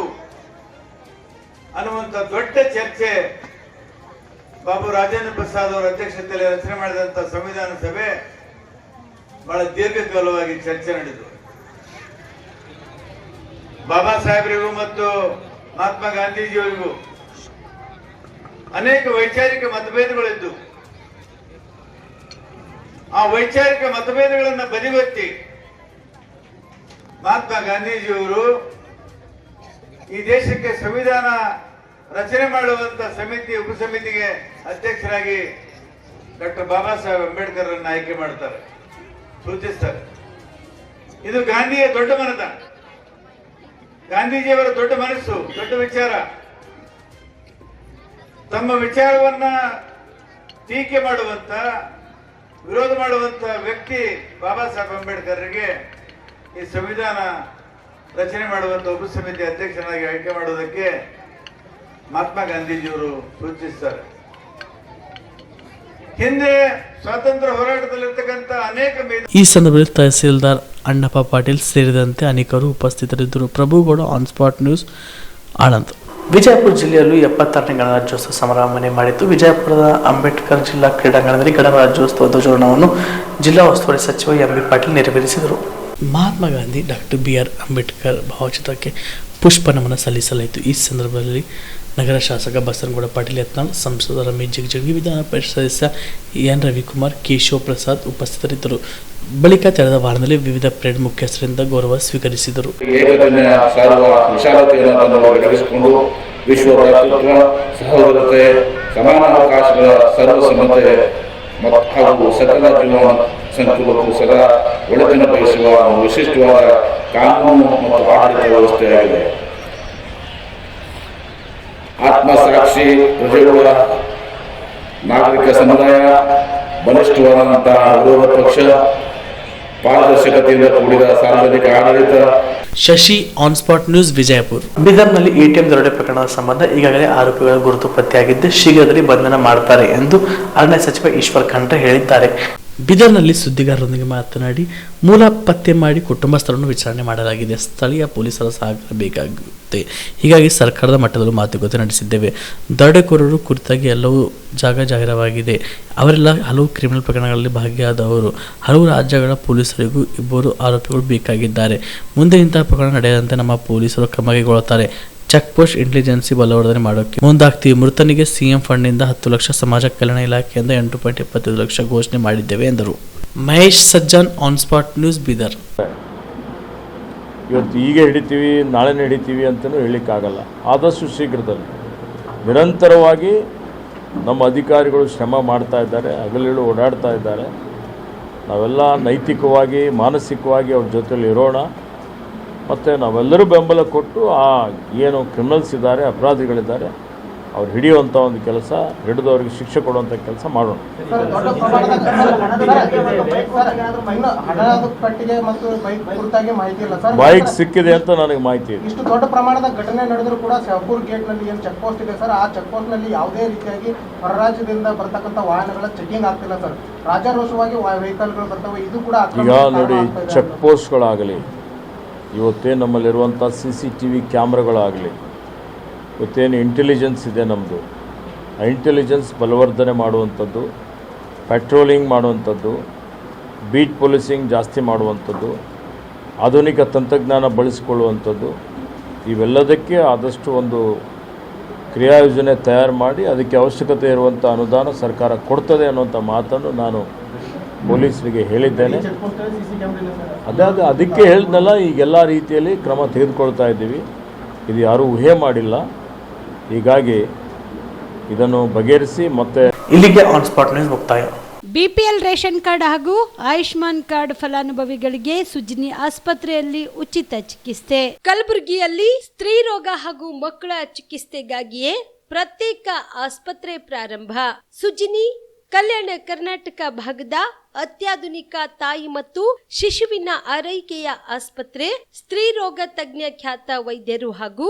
ಅನ್ನುವಂಥ ದೊಡ್ಡ ಚರ್ಚೆ ಬಾಬು ರಾಜೇಂದ್ರ ಪ್ರಸಾದ್ ಅವರ ಅಧ್ಯಕ್ಷತೆಯಲ್ಲಿ ರಚನೆ ಮಾಡಿದಂಥ ಸಂವಿಧಾನ ಸಭೆ ಬಹಳ ದೀರ್ಘಕಾಲವಾಗಿ ಚರ್ಚೆ ನಡೆದು. ಬಾಬಾ ಸಾಹೇಬರಿಗೂ ಮತ್ತು ಮಹಾತ್ಮ ಗಾಂಧೀಜಿಯವರಿಗೂ ಅನೇಕ ವೈಚಾರಿಕ ಮತಭೇದಗಳಿದ್ದು ಆ ವೈಚಾರಿಕ ಮತಭೇದಗಳನ್ನು ಬದಿಗೊತ್ತಿ ಮಹಾತ್ಮ ಗಾಂಧೀಜಿಯವರು ಈ ದೇಶಕ್ಕೆ ಸಂವಿಧಾನ ರಚನೆ ಮಾಡುವಂತ ಸಮಿತಿ ಉಪಸಮಿತಿಗೆ ಅಧ್ಯಕ್ಷರಾಗಿ ಡಾಕ್ಟರ್ ಬಾಬಾ ಸಾಹೇಬ್ ಅಂಬೇಡ್ಕರ್ ಅನ್ನು ಆಯ್ಕೆ ಮಾಡ್ತಾರೆ, ಸೂಚಿಸ್ತಾರೆ. ಇದು ಗಾಂಧಿಯ ದೊಡ್ಡ ಮನದ, ಗಾಂಧೀಜಿಯವರ ದೊಡ್ಡ ಮನಸ್ಸು, ದೊಡ್ಡ ವಿಚಾರ. ತಮ್ಮ ವಿಚಾರವನ್ನ ಟೀಕೆ ಮಾಡುವಂತ, ವಿರೋಧ ಮಾಡುವಂತ ವ್ಯಕ್ತಿ ಬಾಬಾ ಸಾಹೇಬ್ ಅಂಬೇಡ್ಕರ್ಗೆ ಈ ಸಂವಿಧಾನ ರಚನೆ ಮಾಡುವಂತ ಉಪಸಮಿತಿ ಅಧ್ಯಕ್ಷನಾಗಿ ಆಯ್ಕೆ ಮಾಡುವುದಕ್ಕೆ ಮಹಾತ್ಮ ಗಾಂಧೀಜಿಯವರು ಸೂಚಿಸ್ತಾರೆ. ಹಿಂದೆ ಸ್ವಾತಂತ್ರ್ಯ ಹೋರಾಟದಲ್ಲಿರ್ತಕ್ಕಂಥ ಅನೇಕ ಈ ಸಂದರ್ಭದಲ್ಲಿ ತಹಸೀಲ್ದಾರ್ ಅಣ್ಣಪ್ಪ ಪಾಟೀಲ್ ಸೇರಿದಂತೆ ಅನೇಕರು ಉಪಸ್ಥಿತರಿದ್ದರು. Prabhugouda, on spot news, Anand. Vijayapura ಜಿಲ್ಲೆಯಲ್ಲೂ 76ನೇ ಗಣರಾಜ್ಯೋತ್ಸವ ಸಮಾರಂಭನೆ ಮಾಡಿದ್ದು. ವಿಜಯಪುರದ ಅಂಬೇಡ್ಕರ್ ಜಿಲ್ಲಾ ಕ್ರೀಡಾಂಗಣದಲ್ಲಿ ಗಣರಾಜ್ಯೋತ್ಸವ ಧ್ವಜಾರೋಹಣವನ್ನು ಜಿಲ್ಲಾ ಉಸ್ತುವಾರಿ ಸಚಿವ ಎಂ.ಬಿ. ಪಾಟೀಲ್ ನೆರವೇರಿಸಿದರು. Mahatma Gandhi, doctor B R. ಅಂಬೇಡ್ಕರ್ ಭಾವಚಿತ್ರಕ್ಕೆ ಪುಷ್ಪ ನಮನ ಸಲ್ಲಿಸಲಾಯಿತು. ಈ ಸಂದರ್ಭದಲ್ಲಿ ನಗರ ಶಾಸಕ ಬಸನಗೌಡ ಪಾಟೀಲ್ ಯತ್ನಾಳ್, ಸಂಸದ ರಮೇಶ್ ಜಿಗಜಿಣಗಿ, ವಿಧಾನ ಪರಿಷತ್ ಸದಸ್ಯ ಎನ್ ರವಿಕುಮಾರ್, ಕೇಶವ ಪ್ರಸಾದ್ ಉಪಸ್ಥಿತರಿದ್ದರು. ಬಳಿಕ ತೆರೆದ ವಾರದಲ್ಲಿ ವಿವಿಧ ಪರೇಡ್ ಮುಖ್ಯಸ್ಥರಿಂದ ಗೌರವ ಸ್ವೀಕರಿಸಿದರು. ವಿಶ್ವ ಭ್ರಾತೃತ್ವ, ಸಹೋದರತೆ, ಸಮಾನ ಅವಕಾಶಗಳ ಸರ್ವಸಮ್ಮತೆ ಹಾಗೂ ಸಕಲ ಜೀವನ ಸಂಕುಲಕ್ಕೂ ಸದಾ ಒಳಿತನ್ನು ಬಯಸುವ ವಿಶಿಷ್ಟವಾದ ಕಾನೂನು ಮತ್ತು ಆಡಳಿತ ವ್ಯವಸ್ಥೆಯಾಗಿದೆ. ಆತ್ಮಸಾಕ್ಷಿ ಪ್ರಜೆಗಳ ನಾಗರಿಕ ಸಮುದಾಯ, ಬಲಿಷ್ಠವಾದಂತಹ ವಿರೋಧ ಪಕ್ಷ, ಪಾರದರ್ಶಕತೆಯಿಂದ ಕೂಡಿದ ಸಾರ್ವಜನಿಕ ಆಡಳಿತ. Shashi, on spot news, Vijayapura. ಬೀದರ್ನಲ್ಲಿ ಎಟಿಎಂ ದರೋಡೆ ಪ್ರಕರಣದ ಸಂಬಂಧ ಈಗಾಗಲೇ ಆರೋಪಿಗಳ ಗುರುತು ಪತ್ತೆಯಾಗಿದ್ದು ಶೀಘ್ರದಲ್ಲಿ ಬಂಧನ ಮಾಡುತ್ತಾರೆ ಎಂದು ಅರಣ್ಯ ಸಚಿವ ಈಶ್ವರ್ ಖಂಡ್ರೆ ಹೇಳಿದ್ದಾರೆ. ಬೀದರ್ನಲ್ಲಿ ಸುದ್ದಿಗಾರರೊಂದಿಗೆ ಮಾತನಾಡಿ, ಮೂಲ ಪತ್ತೆ ಮಾಡಿ ಕುಟುಂಬಸ್ಥರನ್ನು ವಿಚಾರಣೆ ಮಾಡಲಾಗಿದೆ. ಸ್ಥಳೀಯ ಪೊಲೀಸರ ಸಹಕಾರ ಬೇಕಾಗುತ್ತೆ. ಹೀಗಾಗಿ ಸರ್ಕಾರದ ಮಟ್ಟದಲ್ಲೂ ಮಾತುಕತೆ ನಡೆಸಿದ್ದೇವೆ. ದರೋಡೆಕೋರರು ಕುರಿತಾಗಿ ಎಲ್ಲವೂ ಜಾಗೀರಾಗಿದೆ. ಅವರೆಲ್ಲ ಹಲವು ಕ್ರಿಮಿನಲ್ ಪ್ರಕರಣಗಳಲ್ಲಿ ಭಾಗಿಯಾದವರು. ಹಲವು ರಾಜ್ಯಗಳ ಪೊಲೀಸರಿಗೂ ಇಬ್ಬರು ಆರೋಪಿಗಳು ಬೇಕಾಗಿದ್ದಾರೆ. ಮುಂದೆ ಇಂತಹ ಪ್ರಕರಣ ನಡೆಯದಂತೆ ನಮ್ಮ ಪೊಲೀಸರು ಕ್ರಮ ಕೈಗೊಳ್ಳುತ್ತಾರೆ. ಚೆಕ್ ಪೋಸ್ಟ್ ಇಂಟೆಲಿಜೆನ್ಸಿ ಬಲವರ್ಧನೆ ಮಾಡೋಕ್ಕೆ ಮುಂದಾಗ್ತೀವಿ. ಮೃತನಿಗೆ ಸಿಎಂ ಫಂಡ್ನಿಂದ 10 ಲಕ್ಷ, ಸಮಾಜ ಕಲ್ಯಾಣ ಇಲಾಖೆಯಿಂದ 8.25 ಲಕ್ಷ ಘೋಷಣೆ ಮಾಡಿದ್ದೇವೆ ಎಂದರು. Mahesh Sajjan, on spot news, Bidar. ಇವತ್ತು ಈಗ ಹಿಡಿತೀವಿ, ನಾಳೆನೇ ಹಿಡಿತೀವಿ ಅಂತಲೂ ಹೇಳಲಿಕ್ಕಾಗಲ್ಲ. ಆದಷ್ಟು ಶೀಘ್ರದಲ್ಲಿ ನಿರಂತರವಾಗಿ ನಮ್ಮ ಅಧಿಕಾರಿಗಳು ಶ್ರಮ ಮಾಡ್ತಾ ಇದ್ದಾರೆ, ಹಗಲಿರುಳು ಓಡಾಡ್ತಾ ಇದ್ದಾರೆ. ನಾವೆಲ್ಲ ನೈತಿಕವಾಗಿ, ಮಾನಸಿಕವಾಗಿ ಅವ್ರ ಜೊತೆಲಿ ಇರೋಣ. ಮತ್ತು ನಾವೆಲ್ಲರೂ ಬೆಂಬಲ ಕೊಟ್ಟು ಆ ಏನು ಕ್ರಿಮಿನಲ್ಸ್ ಇದ್ದಾರೆ, ಅಪರಾಧಿಗಳಿದ್ದಾರೆ, ಅವ್ರು ಹಿಡಿಯುವಂಥ ಒಂದು ಕೆಲಸ, ಹಿಡಿದವ್ರಿಗೆ ಶಿಕ್ಷೆ ಕೊಡುವಂಥ ಕೆಲಸ ಮಾಡೋಣ. ಬೈಕ್ ಸಿಕ್ಕಿದೆ ಅಂತ ನನಗೆ ಮಾಹಿತಿ ಇದೆ. ಇಷ್ಟು ದೊಡ್ಡ ಪ್ರಮಾಣದ ಘಟನೆ ನಡೆದರೂ ಕೂಡ ಶಾಪುರ್ ಗೇಟ್ ನಲ್ಲಿ ಏನು ಚೆಕ್ ಪೋಸ್ಟ್ ಇದೆ ಸರ್, ಆ ಚೆಕ್ ಪೋಸ್ಟ್ ನಲ್ಲಿ ಯಾವುದೇ ರೀತಿಯಾಗಿ ಹೊರ ರಾಜ್ಯದಿಂದ ಬರ್ತಕ್ಕಂಥ ವಾಹನಗಳ ಚೆಕಿಂಗ್ ಆಗ್ತಿಲ್ಲ ಸರ್. ರಾಜಾರೋಷವಾಗಿ ವೆಹಿಕಲ್ಗಳು ಬರ್ತವೆ. ಇದು ಕೂಡ ಈಗ ನೋಡಿ, ಚೆಕ್ ಪೋಸ್ಟ್ಗಳಾಗಲಿ, ಇವತ್ತೇ ನಮ್ಮಲ್ಲಿರುವಂಥ CCTV ಕ್ಯಾಮ್ರಾಗಳಾಗಲಿ, ಇವತ್ತೇನು ಇಂಟೆಲಿಜೆನ್ಸ್ ಇದೆ ನಮ್ಮದು, ಆ ಇಂಟೆಲಿಜೆನ್ಸ್ ಬಲವರ್ಧನೆ ಮಾಡುವಂಥದ್ದು, ಪೆಟ್ರೋಲಿಂಗ್ ಮಾಡುವಂಥದ್ದು, ಬೀಟ್ ಪೊಲೀಸಿಂಗ್ ಜಾಸ್ತಿ ಮಾಡುವಂಥದ್ದು, ಆಧುನಿಕ ತಂತ್ರಜ್ಞಾನ ಬಳಸಿಕೊಳ್ಳುವಂಥದ್ದು, ಇವೆಲ್ಲದಕ್ಕೆ ಆದಷ್ಟು ಒಂದು ಕ್ರಿಯಾಯೋಜನೆ ತಯಾರು ಮಾಡಿ ಅದಕ್ಕೆ ಅವಶ್ಯಕತೆ ಇರುವಂಥ ಅನುದಾನ ಸರ್ಕಾರ ಕೊಡ್ತದೆ ಅನ್ನುವಂಥ ಮಾತನ್ನು ನಾನು ಪೊಲೀಸರಿಗೆ ಹೇಳಿದ್ದೇನೆ. ಅದಕ್ಕೆ ಹೇಳಿದ್ನಲ್ಲ, ಈಗೆಲ್ಲ ರೀತಿಯಲ್ಲಿ ಕ್ರಮ ತೆಗೆದುಕೊಳ್ತಾ ಇದ್ದೀವಿ. ಇದು ಯಾರೂ ಊಹೆ ಮಾಡಿಲ್ಲ. ಹೀಗಾಗಿ ಇದನ್ನು ಬಗೆಹರಿಸಿ ಮತ್ತೆ ಇಲ್ಲಿಗೆ ಆನ್ ಸ್ಪಾಟ್ ನ್ಯೂಸ್ ಮುಕ್ತಾಯ. ಬಿಪಿಎಲ್ ರೇಷನ್ ಕಾರ್ಡ್ ಹಾಗೂ ಆಯುಷ್ಮಾನ್ ಕಾರ್ಡ್ ಫಲಾನುಭವಿಗಳಿಗೆ ಸುಜ್ನಿ ಆಸ್ಪತ್ರೆಯಲ್ಲಿ ಉಚಿತ ಚಿಕಿತ್ಸೆ. ಕಲಬುರಗಿಯಲ್ಲಿ ಸ್ತ್ರೀ ರೋಗ ಹಾಗೂ ಮಕ್ಕಳ ಚಿಕಿತ್ಸೆಗಾಗಿಯೇ ಪ್ರತ್ಯೇಕ ಆಸ್ಪತ್ರೆ ಪ್ರಾರಂಭ. ಸುಜ್ನಿ ಕಲ್ಯಾಣ ಕರ್ನಾಟಕ ಭಾಗದ ಅತ್ಯಾಧುನಿಕ ತಾಯಿ ಮತ್ತು ಶಿಶುವಿನ ಆರೈಕೆಯ ಆಸ್ಪತ್ರೆ. ಸ್ತ್ರೀ ರೋಗ ತಜ್ಞ ಖ್ಯಾತ ವೈದ್ಯರು ಹಾಗೂ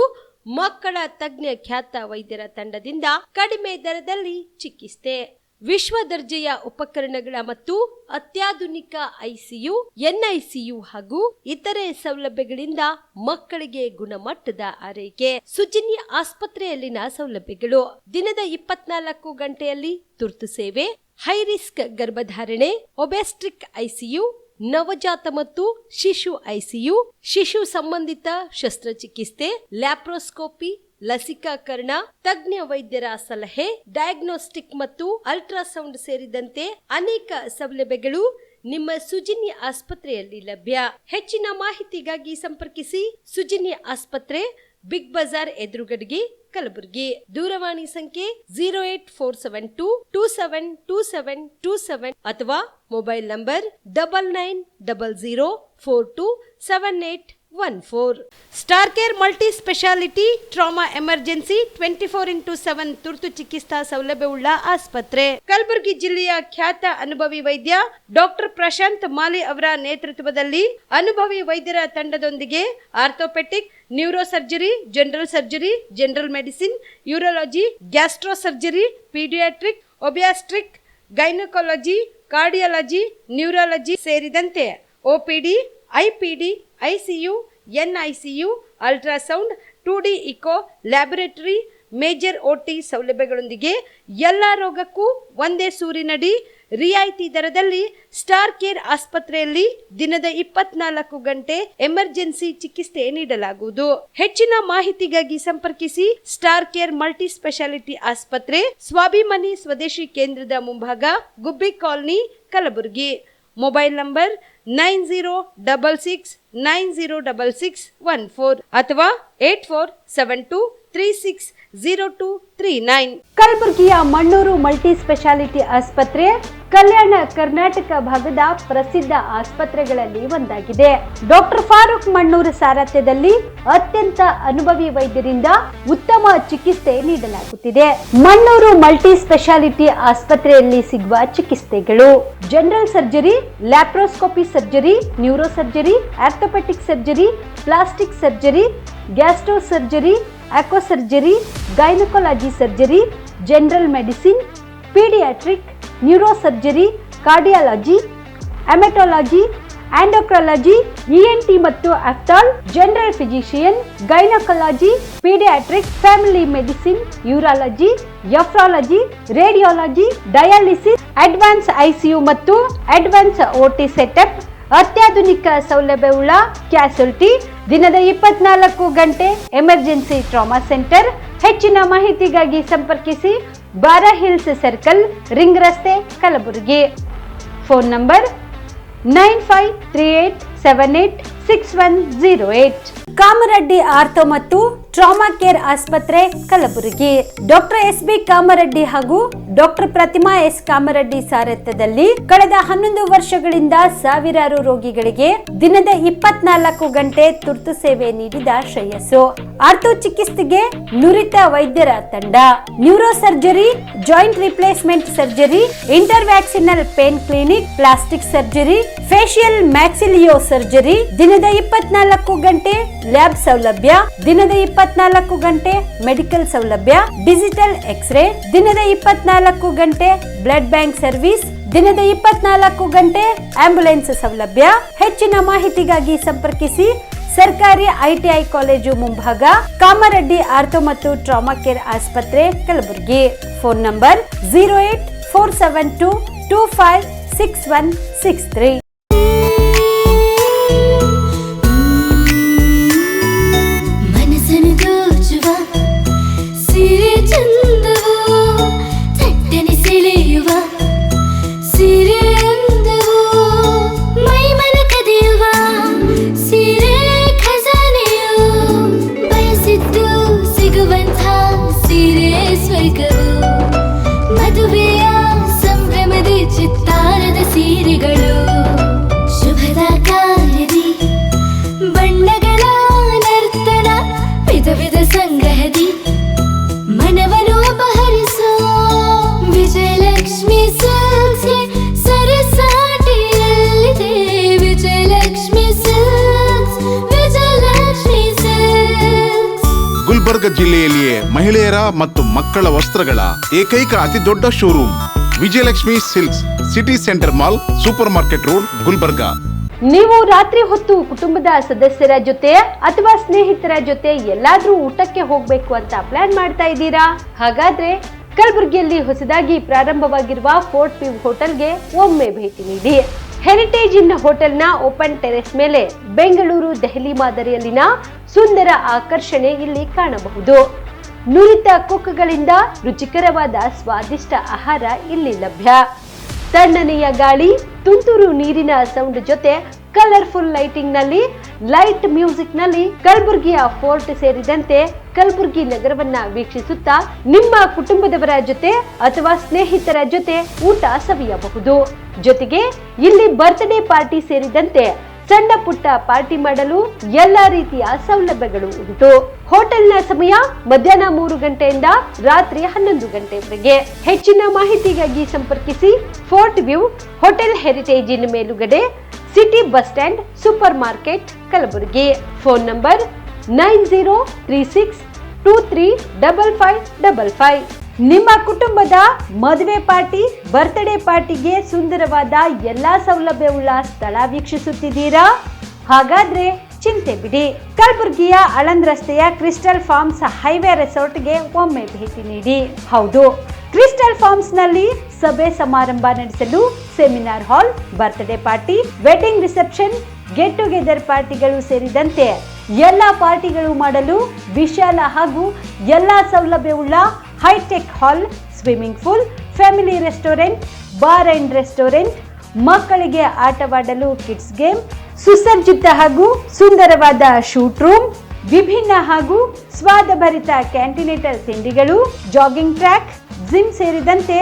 ಮಕ್ಕಳ ತಜ್ಞ ಖ್ಯಾತ ವೈದ್ಯರ ತಂಡದಿಂದ ಕಡಿಮೆ ದರದಲ್ಲಿ ಚಿಕಿತ್ಸೆ. ವಿಶ್ವ ದರ್ಜೆಯ ಉಪಕರಣಗಳ ಮತ್ತು ಅತ್ಯಾಧುನಿಕ ICU, NICU ಹಾಗೂ ಇತರೆ ಸೌಲಭ್ಯಗಳಿಂದ ಮಕ್ಕಳಿಗೆ ಗುಣಮಟ್ಟದ ಆರೈಕೆ. ಸುಜಿನಿ ಆಸ್ಪತ್ರೆಯಲ್ಲಿನ ಸೌಲಭ್ಯಗಳು: ದಿನದ 24 ಗಂಟೆಯಲ್ಲಿ ತುರ್ತು ಸೇವೆ, ಹೈ ರಿಸ್ಕ್ ಗರ್ಭಧಾರಣೆ, ಒಬೆಸ್ಟ್ರಿಕ್ ICU, ನವಜಾತ ಮತ್ತು ಶಿಶು ICU, ಶಿಶು ಸಂಬಂಧಿತ ಶಸ್ತ್ರಚಿಕಿತ್ಸೆ, ಲ್ಯಾಪ್ರೋಸ್ಕೋಪಿ, ಲಸಿಕಾಕರಣ, ತಜ್ಞ ವೈದ್ಯರ ಸಲಹೆ, ಡಯಾಗ್ನೋಸ್ಟಿಕ್ ಮತ್ತು ಅಲ್ಟ್ರಾಸೌಂಡ್ ಸೇರಿದಂತೆ ಅನೇಕ ಸೌಲಭ್ಯಗಳು ನಿಮ್ಮ ಸುಜಿನಿ ಆಸ್ಪತ್ರೆಯಲ್ಲಿ ಲಭ್ಯ. ಹೆಚ್ಚಿನ ಮಾಹಿತಿಗಾಗಿ ಸಂಪರ್ಕಿಸಿ ಸುಜಿನಿ ಆಸ್ಪತ್ರೆ, ಬಿಗ್ ಬಜಾರ್ ಎದುರುಗಡೆಗೆ, ಕಲಬುರಗಿ. ದೂರವಾಣಿ ಸಂಖ್ಯೆ 08472272727 ಅಥವಾ mobile number 9900427814. Star care multi speciality trauma emergency 24x7 ತುರ್ತು ಚಿಕಿತ್ಸಾ ಸೌಲಭ್ಯವುಳ್ಳ ಆಸ್ಪತ್ರೆ. ಕಲಬುರಗಿ ಜಿಲ್ಲೆಯ ಖ್ಯಾತ ಅನುಭವಿ ವೈದ್ಯ ಡಾಕ್ಟರ್ ಪ್ರಶಾಂತ್ ಮಾಲಿ ಅವರ ನೇತೃತ್ವದಲ್ಲಿ ಅನುಭವಿ ವೈದ್ಯರ ತಂಡದೊಂದಿಗೆ orthopaedic, neuro surgery, general surgery, general medicine, urology, gastro surgery, paediatric, obstetric, gynaecology, cardiology, neurology ಸೇರಿದಂತೆ OPD, IPD, ICU, NICU, ultrasound, 2D echo, laboratory, major OT ಸೌಲಭ್ಯಗಳೊಂದಿಗೆ ಎಲ್ಲ ರೋಗಕ್ಕೂ ಒಂದೇ ಸೂರಿನಡಿ ರಿಯಾಯಿತಿ ದರದಲ್ಲಿ ಸ್ಟಾರ್ ಕೇರ್ ಆಸ್ಪತ್ರೆಯಲ್ಲಿ ದಿನದ 24 ಗಂಟೆ ಎಮರ್ಜೆನ್ಸಿ ಚಿಕಿತ್ಸೆ ನೀಡಲಾಗುವುದು. ಹೆಚ್ಚಿನ ಮಾಹಿತಿಗಾಗಿ ಸಂಪರ್ಕಿಸಿ ಸ್ಟಾರ್ ಕೇರ್ ಮಲ್ಟಿ ಸ್ಪೆಷಾಲಿಟಿ ಆಸ್ಪತ್ರೆ, ಸ್ವಾಭಿಮಾನಿ ಸ್ವದೇಶಿ ಕೇಂದ್ರದ ಮುಂಭಾಗ, ಗುಬ್ಬಿ ಕಾಲನಿ, ಕಲಬುರಗಿ. ಮೊಬೈಲ್ ನಂಬರ್ 9066906614 ಅಥವಾ 8472360239. ಕಲಬುರಗಿಯ ಮಣ್ಣೂರು ಮಲ್ಟಿ ಸ್ಪೆಷಾಲಿಟಿ ಆಸ್ಪತ್ರೆ ಕಲ್ಯಾಣ ಕರ್ನಾಟಕ ಭಾಗದ ಪ್ರಸಿದ್ಧ ಆಸ್ಪತ್ರೆಗಳಲ್ಲಿ ಒಂದಾಗಿದೆ. ಡಾಕ್ಟರ್ ಫಾರೂಕ್ ಮಣ್ಣೂರು ಸಾರಥ್ಯದಲ್ಲಿ ಅತ್ಯಂತ ಅನುಭವಿ ವೈದ್ಯರಿಂದ ಉತ್ತಮ ಚಿಕಿತ್ಸೆ ನೀಡಲಾಗುತ್ತಿದೆ. ಮಣ್ಣೂರು ಮಲ್ಟಿ ಸ್ಪೆಷಾಲಿಟಿ ಆಸ್ಪತ್ರೆಯಲ್ಲಿ ಸಿಗುವ ಚಿಕಿತ್ಸೆಗಳು: general surgery, laparoscopy surgery, neuro surgery, orthopaedic surgery, plastic surgery, gastro surgery, aqua surgery, gynaecology surgery, general medicine, paediatric, neuro surgery, cardiology, haematology, endocrinology, ENT ಮತ್ತು ophthal, general physician, gynaecology, paediatric, family medicine, urology, nephrology, radiology, dialysis, advance ICU ಮತ್ತು ಅಡ್ವಾನ್ಸ್ OT ಸೆಟಪ್, ಅತ್ಯಾಧುನಿಕ ಸೌಲಭ್ಯವುಳ್ಳ ಕ್ಯಾಸುಲಿಟಿ, ದಿನದ 24 ಗಂಟೆ ಎಮರ್ಜೆನ್ಸಿ ಟ್ರಾಮಾ ಸೆಂಟರ್. ಹೆಚ್ಚಿನ ಮಾಹಿತಿಗಾಗಿ ಸಂಪರ್ಕಿಸಿ ಬಾರಾ ಹಿಲ್ಸ್ ಸರ್ಕಲ್, ರಿಂಗ್ ರಸ್ತೆ, Kalaburagi. Phone number 9538786108. Kamareddy ortho ಮತ್ತು ಟ್ರಾಮಾ ಕೇರ್ ಆಸ್ಪತ್ರೆ, ಕಲಬುರಗಿ. ಡಾಕ್ಟರ್ SB ಕಾಮರೆಡ್ಡಿ ಹಾಗೂ ಡಾಕ್ಟರ್ ಪ್ರತಿಮಾ S ಕಾಮರೆಡ್ಡಿ ಸಾರಥ್ಯದಲ್ಲಿ ಕಳೆದ 11 ವರ್ಷಗಳಿಂದ ಸಾವಿರಾರು ರೋಗಿಗಳಿಗೆ ದಿನದ 24 ಗಂಟೆ ತುರ್ತು ಸೇವೆ ನೀಡಿದ ಶ್ರೇಯಸ್ಸು. ಆರ್ಥೋ ಚಿಕಿತ್ಸೆಗೆ ನುರಿತ ವೈದ್ಯರ ತಂಡ, neuro surgery, joint replacement surgery, interventional pain clinic, plastic surgery, facial maxillo surgery, ದಿನದ 24 ಗಂಟೆ ಲ್ಯಾಬ್ ಸೌಲಭ್ಯ, ದಿನದ 24 ಗಂಟೆ ಮೆಡಿಕಲ್ ಸೌಲಭ್ಯ, ಡಿಜಿಟಲ್ ಎಕ್ಸ್ರೇ, ದಿನದ 24 ಗಂಟೆ ಬ್ಲಡ್ ಬ್ಯಾಂಕ್ ಸರ್ವಿಸ್, ದಿನದ 24 ಗಂಟೆ ಆಂಬ್ಯುಲೆನ್ಸ್ ಸೌಲಭ್ಯ. ಹೆಚ್ಚಿನ ಮಾಹಿತಿಗಾಗಿ ಸಂಪರ್ಕಿಸಿ ಸರ್ಕಾರಿ ITI ಕಾಲೇಜು ಮುಂಭಾಗ, ಕಾಮರೆಡ್ಡಿ ಆರ್ಥೋ ಮತ್ತು ಟ್ರಾಮಾ ಕೇರ್ ಆಸ್ಪತ್ರೆ, ಕಲಬುರಗಿ. Phone number 08472256163. ಮದುವೆಯ ಸಂಭ್ರಮದ ಚಿತ್ತಾರದ ಸೀರೆಗಳು, ಶುಭದ ಕಾರ್ಯದಿ ಬಣ್ಣಗಳ ನರ್ತನ, ವಿಧ ವಿಧ ಸಂಗ್ರಹದಿ ಮನವನ್ನು ಅಪಹರಿಸೋ ವಿಜಯಲಕ್ಷ್ಮಿ ಸಿಲ್ಕ್ಸ್ ಸರಸಾಟಿಯಲ್ಲಿದೆ. Vijayalakshmi Silks, Vijayalakshmi Silks. ಗುಲ್ಬರ್ಗ ಜಿಲ್ಲೆಯಲ್ಲಿಯೇ ಮಹಿಳೆಯರ ಮತ್ತು ಮಕ್ಕಳ ವಸ್ತ್ರಗಳ ಏಕೈಕ ಅತಿ ದೊಡ್ಡ showroom Vijayalakshmi Silks, city centre mall, super market road, Gulbarga. ನೀವು ರಾತ್ರಿ ಹೊತ್ತು ಕುಟುಂಬದ ಸದಸ್ಯರ ಜೊತೆ ಅಥವಾ ಸ್ನೇಹಿತರ ಜೊತೆ ಎಲ್ಲಾದ್ರೂ ಊಟಕ್ಕೆ ಹೋಗ್ಬೇಕು ಅಂತ ಪ್ಲಾನ್ ಮಾಡ್ತಾ ಇದ್ದೀರಾ? ಹಾಗಾದ್ರೆ ಕಲಬುರಗಿಯಲ್ಲಿ ಹೊಸದಾಗಿ ಪ್ರಾರಂಭವಾಗಿರುವ ಫೋರ್ಟ್ ವ್ಯೂ ಹೋಟೆಲ್ಗೆ ಒಮ್ಮೆ ಭೇಟಿ ನೀಡಿ. ಹೆರಿಟೇಜ್ ಇನ್ ಹೋಟೆಲ್ನ ಓಪನ್ ಟೆರೆಸ್ ಮೇಲೆ ಬೆಂಗಳೂರು, ದೆಹಲಿ ಮಾದರಿಯಲ್ಲಿನ ಸುಂದರ ಆಕರ್ಷಣೆ ಇಲ್ಲಿ ಕಾಣಬಹುದು. ನುರಿತ ಕುಕ್ಗಳಿಂದ ರುಚಿಕರವಾದ ಸ್ವಾದಿಷ್ಟ ಆಹಾರ ಇಲ್ಲಿ ಲಭ್ಯ. ತಣ್ಣನೆಯ ಗಾಳಿ, ತುಂತುರು ನೀರಿನ ಸೌಂಡ್ ಜೊತೆ ಕಲರ್ಫುಲ್ ಲೈಟಿಂಗ್ ನಲ್ಲಿ, ಲೈಟ್ ಮ್ಯೂಸಿಕ್ ನಲ್ಲಿ ಕಲಬುರ್ಗಿಯ ಫೋರ್ಟ್ ಸೇರಿದಂತೆ ಕಲಬುರ್ಗಿ ನಗರವನ್ನ ವೀಕ್ಷಿಸುತ್ತಾ ನಿಮ್ಮ ಕುಟುಂಬದವರ ಜೊತೆ ಅಥವಾ ಸ್ನೇಹಿತರ ಜೊತೆ ಊಟ ಸವಿಯಬಹುದು. ಜೊತೆಗೆ ಇಲ್ಲಿ ಬರ್ತ್ಡೇ ಪಾರ್ಟಿ ಸೇರಿದಂತೆ ಸಣ್ಣ ಪುಟ್ಟ ಪಾರ್ಟಿ ಮಾಡಲು ಎಲ್ಲಾ ರೀತಿಯ ಸೌಲಭ್ಯಗಳು ಉಂಟು. ಹೋಟೆಲ್ನ ಸಮಯ ಮಧ್ಯಾಹ್ನ 3 ಗಂಟೆಯಿಂದ ರಾತ್ರಿ 11 ಗಂಟೆವರೆಗೆ. ಹೆಚ್ಚಿನ ಮಾಹಿತಿಗಾಗಿ ಸಂಪರ್ಕಿಸಿ ಫೋರ್ಟ್ ವ್ಯೂ ಹೋಟೆಲ್ ಹೆರಿಟೇಜಿನ ಮೇಲುಗಡೆ, city bus stand, super market, Kalaburagi. Phone number 9036235555. ನಿಮ್ಮ ಕುಟುಂಬದ ಮದುವೆ ಪಾರ್ಟಿ, ಬರ್ತ್ಡೇ ಪಾರ್ಟಿಗೆ ಸುಂದರವಾದ ಎಲ್ಲಾ ಸೌಲಭ್ಯವುಳ್ಳ ಸ್ಥಳ ವೀಕ್ಷಿಸುತ್ತಿದ್ದೀರಾ? ಹಾಗಾದ್ರೆ ಚಿಂತೆ ಬಿಡಿ. ಕಲಬುರಗಿಯ ಆಳಂದ್ ರಸ್ತೆಯ ಕ್ರಿಸ್ಟಲ್ ಫಾರ್ಮ್ಸ್ ಹೈವೇ ರೆಸಾರ್ಟ್ಗೆ ಒಮ್ಮೆ ಭೇಟಿ ನೀಡಿ. ಹೌದು, ಕ್ರಿಸ್ಟಲ್ ಫಾರ್ಮ್ಸ್ ನಲ್ಲಿ ಸಭೆ ಸಮಾರಂಭ ನಡೆಸಲು seminar hall, birthday party, wedding reception, get together ಪಾರ್ಟಿಗಳು ಸೇರಿದಂತೆ ಎಲ್ಲ ಪಾರ್ಟಿಗಳು ಮಾಡಲು ವಿಶಾಲ ಹಾಗೂ ಎಲ್ಲಾ ಸೌಲಭ್ಯವುಳ್ಳ hi-tech hall, swimming pool, family restaurant, bar and restaurant, ಮಕ್ಕಳಿಗೆ ಆಟವಾಡಲು ಕಿಡ್ಸ್ ಗೇಮ್, ಸುಸಜ್ಜಿತ ಹಾಗೂ ಸುಂದರವಾದ ಶೂಟ್ ರೂಮ್, ವಿಭಿನ್ನ ಹಾಗೂ ಸ್ವಾದಭರಿತ ಕ್ಯಾಂಟಿನೇಟರ್ ತಿಂಡಿಗಳು, ಜಾಗಿಂಗ್ ಟ್ರ್ಯಾಕ್, ಜಿಮ್ ಸೇರಿದಂತೆ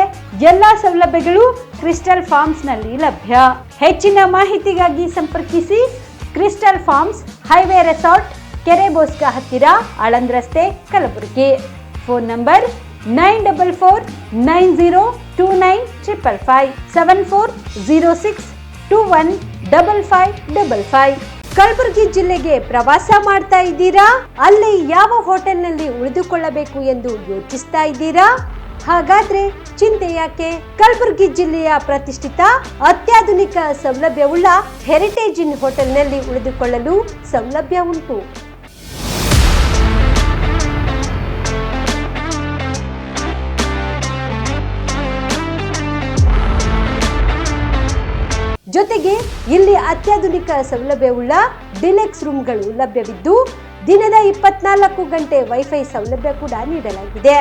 ಎಲ್ಲಾ ಸೌಲಭ್ಯಗಳು ಕ್ರಿಸ್ಟಲ್ ಫಾರ್ಮ್ಸ್ ನಲ್ಲಿ ಲಭ್ಯ. ಹೆಚ್ಚಿನ ಮಾಹಿತಿಗಾಗಿ ಸಂಪರ್ಕಿಸಿ ಕ್ರಿಸ್ಟಲ್ ಫಾರ್ಮ್ಸ್ ಹೈವೇ ರೆಸಾರ್ಟ್, ಕೆರೆ ಬೋಸ್ಕ ಹತ್ತಿರ, ಆಳಂದ್ ರಸ್ತೆ, ಕಲಬುರಗಿ. Phone number 9490295555 7406215555. ಕಲಬುರಗಿ ಜಿಲ್ಲೆಗೆ ಪ್ರವಾಸ ಮಾಡ್ತಾ ಇದ್ದೀರಾ? ಅಲ್ಲಿ ಯಾವ ಹೋಟೆಲ್ನಲ್ಲಿ ಉಳಿದುಕೊಳ್ಳಬೇಕು ಎಂದು ಯೋಚಿಸ್ತಾ ಇದ್ದೀರಾ? ಹಾಗಾದ್ರೆ ಚಿಂತೆ ಯಾಕೆ? ಕಲಬುರಗಿ ಜಿಲ್ಲೆಯ ಪ್ರತಿಷ್ಠಿತ ಅತ್ಯಾಧುನಿಕ ಸೌಲಭ್ಯವುಳ್ಳ ಹೆರಿಟೇಜ್ ಇನ್ ಹೋಟೆಲ್ನಲ್ಲಿ ಉಳಿದುಕೊಳ್ಳಲು ಸೌಲಭ್ಯ ಉಂಟು. ಜೊತೆಗೆ ಇಲ್ಲಿ ಅತ್ಯಾಧುನಿಕ ಸೌಲಭ್ಯವುಳ್ಳ ಡಿಲೆಕ್ಸ್ ರೂಮ್ಗಳು ಲಭ್ಯವಿದ್ದು ದಿನದ 24 ಗಂಟೆ ವೈಫೈ ಸೌಲಭ್ಯ ಕೂಡ ನೀಡಲಾಗಿದೆ.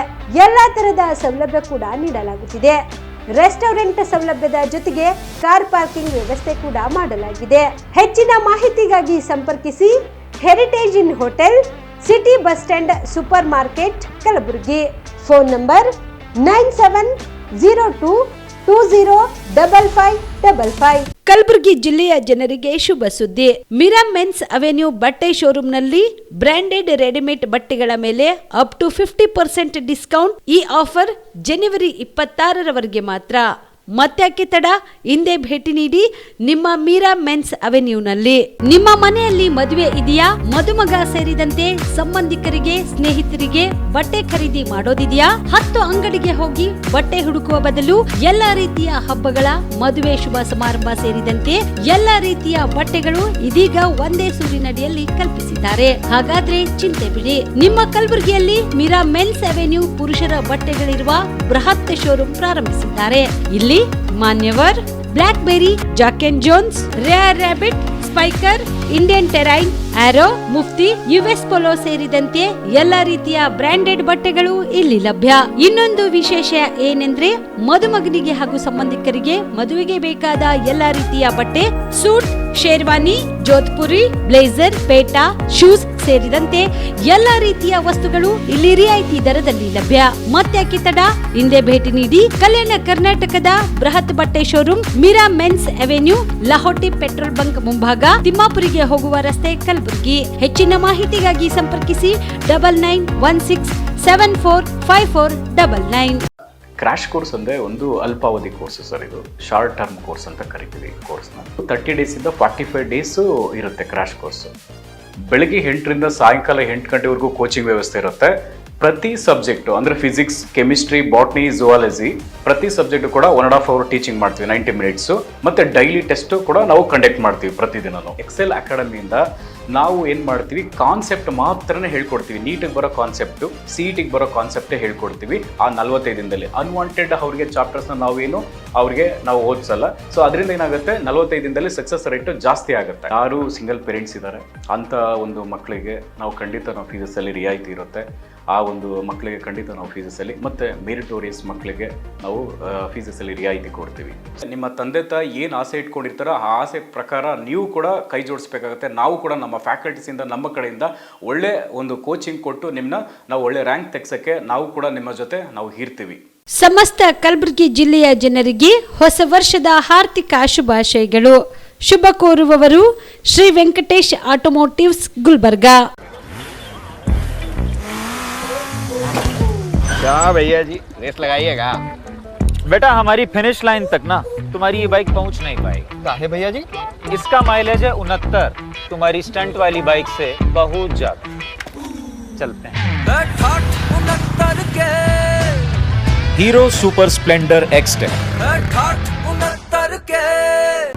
ಎಲ್ಲಾ ತರದ ಸೌಲಭ್ಯ ಕೂಡ ನೀಡಲಾಗುತ್ತಿದೆ. ರೆಸ್ಟೋರೆಂಟ್ ಸೌಲಭ್ಯದ ಜೊತೆಗೆ ಕಾರ್ ಪಾರ್ಕಿಂಗ್ ವ್ಯವಸ್ಥೆ ಕೂಡ ಮಾಡಲಾಗಿದೆ. ಹೆಚ್ಚಿನ ಮಾಹಿತಿಗಾಗಿ ಸಂಪರ್ಕಿಸಿ Heritage Inn Hotel, city bus stand, super market, Kalaburagi. Phone number 9702205555. Kalaburagi ಜಿಲ್ಲೆಯ ಜನರಿಗೆ ಶುಭ ಸುದ್ದಿ. ಮಿರಾಮ್ ಮೆನ್ಸ್ ಅವೆನ್ಯೂ ಬಟ್ಟೆ ಶೋರೂಮ್ನಲ್ಲಿ ಬ್ರಾಂಡೆಡ್ ರೆಡಿಮೇಡ್ ಬಟ್ಟೆಗಳ ಮೇಲೆ ಅಪ್ ಟು 50% ಡಿಸ್ಕೌಂಟ್. ಈ ಆಫರ್ ಜನವರಿ 26ರವರೆಗೆ ಮಾತ್ರ. ಮತ್ತ್ಯಾಕೆ ತಡ? ಹಿಂದೆ ಭೇಟಿ ನೀಡಿ ನಿಮ್ಮ ಮೀರಾ ಮೆನ್ಸ್ ಅವೆನ್ಯೂನಲ್ಲಿ. ನಿಮ್ಮ ಮನೆಯಲ್ಲಿ ಮದುವೆ ಇದೆಯಾ? ಮದುಮಗ ಸೇರಿದಂತೆ ಸಂಬಂಧಿಕರಿಗೆ, ಸ್ನೇಹಿತರಿಗೆ ಬಟ್ಟೆ ಖರೀದಿ ಮಾಡೋದಿದೆಯಾ? 10 ಅಂಗಡಿಗೆ ಹೋಗಿ ಬಟ್ಟೆ ಹುಡುಕುವ ಬದಲು ಎಲ್ಲಾ ರೀತಿಯ ಹಬ್ಬಗಳ, ಮದುವೆ, ಶುಭ ಸಮಾರಂಭ ಸೇರಿದಂತೆ ಎಲ್ಲಾ ರೀತಿಯ ಬಟ್ಟೆಗಳು ಇದೀಗ ಒಂದೇ ಸೂರಿನಡಿಯಲ್ಲಿ ಕಲ್ಪಿಸಿದ್ದಾರೆ. ಹಾಗಾದ್ರೆ ಚಿಂತೆ ಬಿಡಿ. ನಿಮ್ಮ ಕಲಬುರಗಿಯಲ್ಲಿ ಮೀರಾ ಮೆನ್ಸ್ ಅವೆನ್ಯೂ ಪುರುಷರ ಬಟ್ಟೆಗಳಿರುವ ಬೃಹತ್ ಶೋರೂಮ್ ಪ್ರಾರಂಭಿಸಿದ್ದಾರೆ. ಇಲ್ಲಿ Manyavar, Black Berry, Jack and Jones, Rare Rabbit, Spykar, Indian Terrain, Arrow, Mufti, US Polo ಸೇರಿದಂತೆ ಎಲ್ಲಾ ರೀತಿಯ ಬ್ರಾಂಡೆಡ್ ಬಟ್ಟೆಗಳು ಇಲ್ಲಿ ಲಭ್ಯ. ಇನ್ನೊಂದು ವಿಶೇಷ ಏನೆಂದ್ರೆ ಮದುಮಗನಿಗೆ ಹಾಗೂ ಸಂಬಂಧಿಕರಿಗೆ ಮದುವೆಗೆ ಬೇಕಾದ ಎಲ್ಲಾ ರೀತಿಯ ಬಟ್ಟೆ, ಸೂಟ್, ಶೇರ್ವಾನಿ, ಜೋಧ್ಪುರಿ, ಬ್ಲೇಸರ್, ಪೇಟಾ, ಶೂಸ್ ಸೇರಿದಂತೆ ಎಲ್ಲಾ ರೀತಿಯ ವಸ್ತುಗಳು ಇಲ್ಲಿ ರಿಯಾಯಿತಿ ದರದಲ್ಲಿ ಲಭ್ಯ. ಮತ್ತ್ಯಾಕೆ ತಡ? ಹಿಂದೆ ಭೇಟಿ ನೀಡಿ. ಕಲ್ಯಾಣ ಕರ್ನಾಟಕದ ಬೃಹತ್ ಬಟ್ಟೆ showroom Meera men's avenue, Lahoti petrol bunk ಮುಂಭಾಗ, ತಿಮ್ಮಾಪುರಿಗೆ ಹೋಗುವ ರಸ್ತೆ, ಕಲಬುರಗಿ. ಹೆಚ್ಚಿನ ಮಾಹಿತಿಗಾಗಿ ಸಂಪರ್ಕಿಸಿ 9916745499. ಕ್ರಾಶ್ ಕೋರ್ಸ್ ಅಂದರೆ ಒಂದು ಅಲ್ಪಾವಧಿ ಕೋರ್ಸ್ ಸರ್. ಇದು ಶಾರ್ಟ್ ಟರ್ಮ್ ಕೋರ್ಸ್ ಅಂತ ಕರಿತೀವಿ ಕೋರ್ಸ್ನ. 30 ಡೇಸಿಂದ 45 ಡೇಸು ಇರುತ್ತೆ ಕ್ರಾಶ್ ಕೋರ್ಸು. ಬೆಳಗ್ಗೆ 8ರಿಂದ ಸಾಯಂಕಾಲ 8 ಗಂಟೆವರೆಗೂ ಕೋಚಿಂಗ್ ವ್ಯವಸ್ಥೆ ಇರುತ್ತೆ. ಪ್ರತಿ ಸಬ್ಜೆಕ್ಟು ಅಂದರೆ ಫಿಸಿಕ್ಸ್, ಕೆಮಿಸ್ಟ್ರಿ, ಬಾಟ್ನಿ, ಝುವಾಲಜಿ ಪ್ರತಿ ಸಬ್ಜೆಕ್ಟು ಕೂಡ 1.5 ಅವರ್ ಟೀಚಿಂಗ್ ಮಾಡ್ತೀವಿ, 90 ಮಿನಿಟ್ಸು. ಮತ್ತು ಡೈಲಿ ಟೆಸ್ಟು ಕೂಡ ನಾವು ಕಂಡಕ್ಟ್ ಮಾಡ್ತೀವಿ ಪ್ರತಿದಿನನೂ. ಎಕ್ಸೆಲ್ ಅಕಾಡೆಮಿಯಿಂದ ನಾವು ಏನು ಮಾಡ್ತೀವಿ, ಕಾನ್ಸೆಪ್ಟ್ ಮಾತ್ರನೇ ಹೇಳ್ಕೊಡ್ತೀವಿ. ನೀಟಿಗೆ ಬರೋ ಕಾನ್ಸೆಪ್ಟು, CETಗೆ ಬರೋ ಕಾನ್ಸೆಪ್ಟೇ ಹೇಳ್ಕೊಡ್ತೀವಿ ಆ 45 ದಿನದಲ್ಲಿ. ಅನ್ವಾಂಟೆಡ್ ಅವ್ರಿಗೆ ಚಾಪ್ಟರ್ಸ್ನ ನಾವು ಓದಿಸಲ್ಲ. ಸೊ ಅದರಿಂದ ಏನಾಗುತ್ತೆ, 45 ದಿನದಲ್ಲಿ ಸಕ್ಸಸ್ ರೇಟು ಜಾಸ್ತಿ ಆಗುತ್ತೆ. ಯಾರು ಸಿಂಗಲ್ ಪೇರೆಂಟ್ಸ್ ಇದ್ದಾರೆ ಅಂಥ ಒಂದು ಮಕ್ಕಳಿಗೆ ನಾವು ಖಂಡಿತ ನಾವು ಫೀಸಲ್ಲಿ ರಿಯಾಯಿತಿ ಇರುತ್ತೆ. ಆ ಒಂದು ಮಕ್ಕಳಿಗೆ ಖಂಡಿತ ನಾವು ಫೀಸಸಲ್ಲಿ ಮತ್ತು ಮೆರಿಟೋರಿಯಸ್ ಮಕ್ಕಳಿಗೆ ನಾವು ಫೀಸಸಲ್ಲಿ ರಿಯಾಯಿತಿ ಕೊಡ್ತೀವಿ. ನಿಮ್ಮ ತಂದೆ ತಾಯಿ ಏನು ಆಸೆ ಇಟ್ಕೊಂಡಿರ್ತಾರೋ ಆ ಆಸೆ ಪ್ರಕಾರ ನೀವು ಕೂಡ ಕೈ ಜೋಡಿಸ್ಬೇಕಾಗುತ್ತೆ. ನಾವು ಕೂಡ ನಮ್ಮ ಫ್ಯಾಕಲ್ಟೀಸಿಂದ ನಮ್ಮ ಕಡೆಯಿಂದ ಒಳ್ಳೆ ಒಂದು ಕೋಚಿಂಗ್ ಕೊಟ್ಟು ನಿಮ್ಮನ್ನ ನಾವು ಒಳ್ಳೆ ರ್ಯಾಂಕ್ ತೆಗ್ಸೋಕ್ಕೆ ನಾವು ಕೂಡ ನಿಮ್ಮ ಜೊತೆ ನಾವು ಇರ್ತೀವಿ. ಸಮಸ್ತ ಕಲಬುರಗಿ ಜಿಲ್ಲೆಯ ಜನರಿಗೆ ಹೊಸ ವರ್ಷದ ಹಾರ್ದಿಕ ಶುಭಾಶಯಗಳು. ಶುಭ ಕೋರುವವರು ಶ್ರೀ ವೆಂಕಟೇಶ್ ಆಟೋಮೋಟಿವ್ಸ್ ಗುಲ್ಬರ್ಗಾ. क्या भैया जी रेस लगाइएगा? बेटा हमारी फिनिश लाइन तक ना तुम्हारी ये बाइक पहुंच नहीं पाएगी. काहे भैया जी? इसका माइलेज है 69, तुम्हारी स्टंट वाली बाइक से बहुत ज्यादा. चलते हैं. Hero super Splendor XTEC.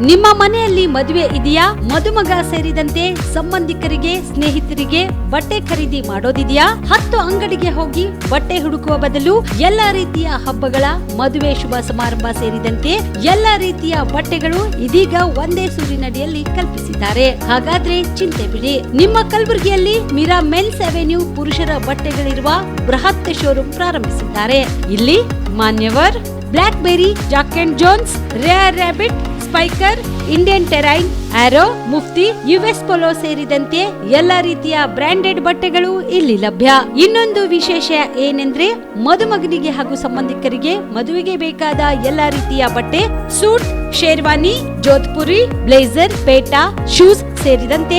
ನಿಮ್ಮ ಮನೆಯಲ್ಲಿ ಮದುವೆ ಇದೆಯಾ? ಮದುಮಗ ಸೇರಿದಂತೆ ಸಂಬಂಧಿಕರಿಗೆ ಸ್ನೇಹಿತರಿಗೆ ಬಟ್ಟೆ ಖರೀದಿ ಮಾಡೋದಿದೆಯಾ? 10 ಅಂಗಡಿಗೆ ಹೋಗಿ ಬಟ್ಟೆ ಹುಡುಕುವ ಬದಲು ಎಲ್ಲಾ ರೀತಿಯ ಹಬ್ಬಗಳ ಮದುವೆ ಶುಭ ಸಮಾರಂಭ ಸೇರಿದಂತೆ ಎಲ್ಲಾ ರೀತಿಯ ಬಟ್ಟೆಗಳು ಇದೀಗ ಒಂದೇ ಸೂರಿನಡಿಯಲ್ಲಿ ಕಲ್ಪಿಸಿದ್ದಾರೆ. ಹಾಗಾದ್ರೆ ಚಿಂತೆ ಬಿಡಿ, ನಿಮ್ಮ ಕಲಬುರಗಿಯಲ್ಲಿ ಮೀರಾ ಮೆನ್ಸ್ ಅವೆನ್ಯೂ ಪುರುಷರ ಬಟ್ಟೆಗಳಿರುವ ಬೃಹತ್ ಶೋರೂಮ್ ಪ್ರಾರಂಭಿಸಿದ್ದಾರೆ. ಇಲ್ಲಿ Manyavar, Black Berry, Jack and Jones, Rare Rabbit, Spykar, Indian Terrain, Arrow, Mufti, US Polo ಸೇರಿದಂತೆ ಎಲ್ಲಾ ರೀತಿಯ ಬ್ರಾಂಡೆಡ್ ಬಟ್ಟೆಗಳು ಇಲ್ಲಿ ಲಭ್ಯ. ಇನ್ನೊಂದು ವಿಶೇಷ ಏನೆಂದ್ರೆ ಮದುಮಗನಿಗೆ ಹಾಗೂ ಸಂಬಂಧಿಕರಿಗೆ ಮದುವೆಗೆ ಬೇಕಾದ ಎಲ್ಲಾ ರೀತಿಯ ಬಟ್ಟೆ, ಸೂಟ್, ಶೇರ್ವಾನಿ, ಜೋಧ್ಪುರಿ, ಬ್ಲೇಸರ್, ಪೇಟಾ, ಶೂಸ್ ಸೇರಿದಂತೆ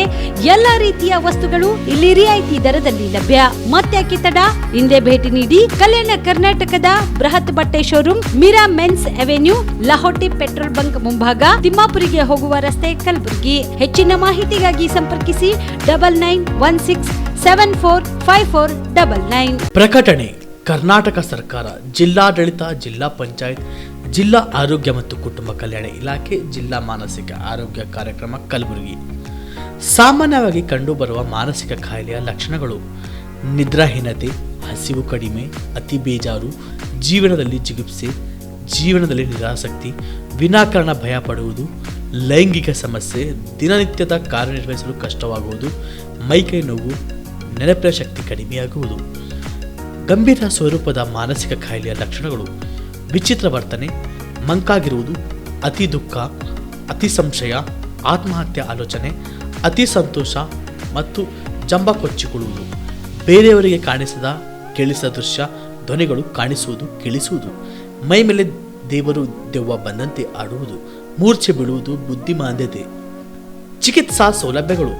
ಎಲ್ಲಾ ರೀತಿಯ ವಸ್ತುಗಳು ಇಲ್ಲಿ ರಿಯಾಯಿತಿ ದರದಲ್ಲಿ ಲಭ್ಯ. ಮತ್ತ್ಯಾಕೆ ತಡ, ಹಿಂದೆ ಭೇಟಿ ನೀಡಿ. ಕಲ್ಯಾಣ ಕರ್ನಾಟಕದ ಬೃಹತ್ ಬಟ್ಟೆ showroom Meera men's avenue, Lahoti petrol bunk ಮುಂಭಾಗ, ತಿಮ್ಮಾಪುರಿಗೆ ಹೋಗುವ ರಸ್ತೆ, ಕಲಬುರಗಿ. ಹೆಚ್ಚಿನ ಮಾಹಿತಿಗಾಗಿ ಸಂಪರ್ಕಿಸಿ 9916745499. ಪ್ರಕಟಣೆ ಕರ್ನಾಟಕ ಸರ್ಕಾರ, ಜಿಲ್ಲಾಡಳಿತ, ಜಿಲ್ಲಾ ಪಂಚಾಯತ್, ಜಿಲ್ಲಾ ಆರೋಗ್ಯ ಮತ್ತು ಕುಟುಂಬ ಕಲ್ಯಾಣ ಇಲಾಖೆ, ಜಿಲ್ಲಾ ಮಾನಸಿಕ ಆರೋಗ್ಯ ಕಾರ್ಯಕ್ರಮ ಕಲಬುರಗಿ. ಸಾಮಾನ್ಯವಾಗಿ ಕಂಡುಬರುವ ಮಾನಸಿಕ ಕಾಯಿಲೆಯ ಲಕ್ಷಣಗಳು: ನಿದ್ರಾಹೀನತೆ, ಹಸಿವು ಕಡಿಮೆ, ಅತಿ ಬೇಜಾರು, ಜೀವನದಲ್ಲಿ ಜಿಗುಪ್ಸೆ, ಜೀವನದಲ್ಲಿ ನಿರಾಸಕ್ತಿ, ವಿನಾಕಾರಣ ಭಯ ಪಡುವುದು, ಲೈಂಗಿಕ ಸಮಸ್ಯೆ, ದಿನನಿತ್ಯದ ಕಾರ್ಯನಿರ್ವಹಿಸಲು ಕಷ್ಟವಾಗುವುದು, ಮೈಕೈ ನೋವು, ನೆನಪಿನ ಶಕ್ತಿ ಕಡಿಮೆಯಾಗುವುದು. ಗಂಭೀರ ಸ್ವರೂಪದ ಮಾನಸಿಕ ಕಾಯಿಲೆಯ ಲಕ್ಷಣಗಳು: ವಿಚಿತ್ರ ವರ್ತನೆ, ಮಂಕಾಗಿರುವುದು, ಅತಿ ದುಃಖ, ಅತಿ ಸಂಶಯ, ಆತ್ಮಹತ್ಯೆ ಆಲೋಚನೆ, ಅತಿ ಸಂತೋಷ ಮತ್ತು ಜಂಬ ಕೊಚ್ಚಿಕೊಳ್ಳುವುದು, ಬೇರೆಯವರಿಗೆ ಕಾಣಿಸದ ಕೇಳಿಸದ ದೃಶ್ಯ, ಧ್ವನಿಗಳು ಕಾಣಿಸುವುದು, ಕೇಳಿಸುವುದು, ಮೈ ಮೇಲೆ ದೇವರು ದೆವ್ವ ಬಂದಂತೆ ಆಡುವುದು, ಮೂರ್ಛೆ ಬೀಳುವುದು, ಬುದ್ಧಿಮಾಂದ್ಯತೆ. ಚಿಕಿತ್ಸಾ ಸೌಲಭ್ಯಗಳು: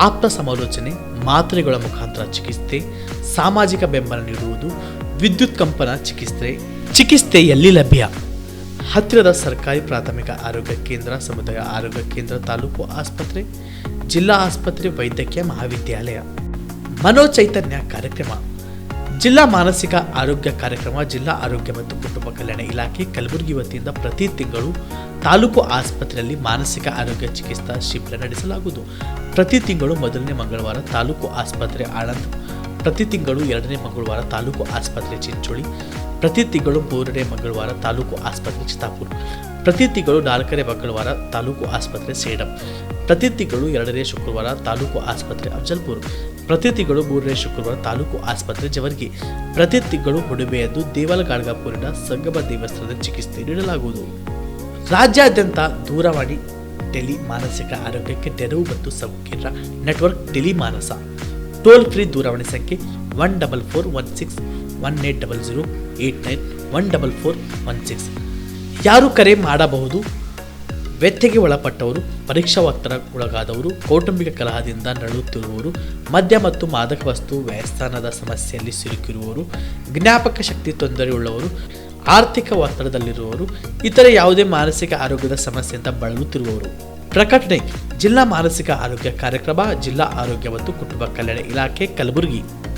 ಆಪ್ತ ಸಮಾಲೋಚನೆ, ಮಾತ್ರೆಗಳ ಮುಖಾಂತರ ಚಿಕಿತ್ಸೆ, ಸಾಮಾಜಿಕ ಬೆಂಬಲ ನೀಡುವುದು, ವಿದ್ಯುತ್ ಕಂಪನ ಚಿಕಿತ್ಸೆ ಎಲ್ಲಿ ಲಭ್ಯ? ಹತ್ತಿರದ ಸರ್ಕಾರಿ ಪ್ರಾಥಮಿಕ ಆರೋಗ್ಯ ಕೇಂದ್ರ, ಸಮುದಾಯ ಆರೋಗ್ಯ ಕೇಂದ್ರ, ತಾಲೂಕು ಆಸ್ಪತ್ರೆ, ಜಿಲ್ಲಾ ಆಸ್ಪತ್ರೆ, ವೈದ್ಯಕೀಯ ಮಹಾವಿದ್ಯಾಲಯ. ಮನೋಚೈತನ್ಯ ಕಾರ್ಯಕ್ರಮ: ಜಿಲ್ಲಾ ಮಾನಸಿಕ ಆರೋಗ್ಯ ಕಾರ್ಯಕ್ರಮ, ಜಿಲ್ಲಾ ಆರೋಗ್ಯ ಮತ್ತು ಕುಟುಂಬ ಕಲ್ಯಾಣ ಇಲಾಖೆ ಕಲಬುರಗಿ ವತಿಯಿಂದ ಪ್ರತಿ ತಿಂಗಳು ತಾಲೂಕು ಆಸ್ಪತ್ರೆಯಲ್ಲಿ ಮಾನಸಿಕ ಆರೋಗ್ಯ ಚಿಕಿತ್ಸಾ ಶಿಬಿರ ನಡೆಸಲಾಗುವುದು. ಪ್ರತಿ ತಿಂಗಳು ಮೊದಲನೇ ಮಂಗಳವಾರ ತಾಲೂಕು ಆಸ್ಪತ್ರೆ ಆಳಂದ್, ಪ್ರತಿ ತಿಂಗಳು 2ನೇ ಮಂಗಳವಾರ ತಾಲೂಕು ಆಸ್ಪತ್ರೆ ಚಿಂಚೋಳಿ, ಪ್ರತಿ ತಿಂಗಳು 3ನೇ ಮಂಗಳವಾರ ತಾಲೂಕು ಆಸ್ಪತ್ರೆ ಚಿತ್ತಾಪುರ, ಪ್ರತಿ ತಿಂಗಳು 4ನೇ ಮಂಗಳವಾರ ತಾಲೂಕು ಆಸ್ಪತ್ರೆ ಸೇಡಂ, ಪ್ರತಿ ತಿಂಗಳು 2ನೇ ಶುಕ್ರವಾರ ತಾಲೂಕು ಆಸ್ಪತ್ರೆ ಅಫಜಲ್ಪುರ, ಪ್ರತಿ ತಿಂಗಳು 3ನೇ ಶುಕ್ರವಾರ ತಾಲೂಕು ಆಸ್ಪತ್ರೆ ಜವರ್ಗಿ, ಪ್ರತಿ ತಿಂಗಳು ಹುಡುಬೆಯದ್ದು ದೇವಲಗಾಡ್ಗಾಪುರಿನ ಸಂಗಮ ದೇವಸ್ಥಾನದ ಚಿಕಿತ್ಸೆ ನೀಡಲಾಗುವುದು. ರಾಜ್ಯಾದ್ಯಂತ ದೂರವಾಣಿ ಟೆಲಿ ಮಾನಸಿಕ ಆರೋಗ್ಯಕ್ಕೆ ನೆರವು ಮತ್ತು ಸಂಕೀರ್ಣ ನೆಟ್ವರ್ಕ್ ಟೆಲಿ ಮಾನಸ. ಟೋಲ್ ಫ್ರೀ ದೂರವಾಣಿ ಸಂಖ್ಯೆ 144161800891 14416. ಯಾರು ಕರೆ ಮಾಡಬಹುದು? ವ್ಯತ್ಯೆಗೆ ಒಳಪಟ್ಟವರು, ಪರೀಕ್ಷಾ ಒತ್ತಡಕ್ಕೊಳಗಾದವರು, ಕೌಟುಂಬಿಕ ಕಲಹದಿಂದ ನರಳುತ್ತಿರುವವರು, ಮದ್ಯ ಮತ್ತು ಮಾದಕ ವಸ್ತು ವ್ಯಸನದ ಸಮಸ್ಯೆಯಲ್ಲಿ ಸಿಲುಕಿರುವವರು, ಜ್ಞಾಪಕ ಶಕ್ತಿ ತೊಂದರೆಯುಳ್ಳವರು, ಆರ್ಥಿಕ ಒತ್ತಡದಲ್ಲಿರುವವರು, ಇತರೆ ಯಾವುದೇ ಮಾನಸಿಕ ಆರೋಗ್ಯದ ಸಮಸ್ಯೆಯಿಂದ ಬಳಲುತ್ತಿರುವವರು. ಪ್ರಕಟಣೆ: ಜಿಲ್ಲಾ ಮಾನಸಿಕ ಆರೋಗ್ಯ ಕಾರ್ಯಕ್ರಮ, ಜಿಲ್ಲಾ ಆರೋಗ್ಯ ಮತ್ತು ಕುಟುಂಬ ಕಲ್ಯಾಣ ಇಲಾಖೆ ಕಲಬುರಗಿ.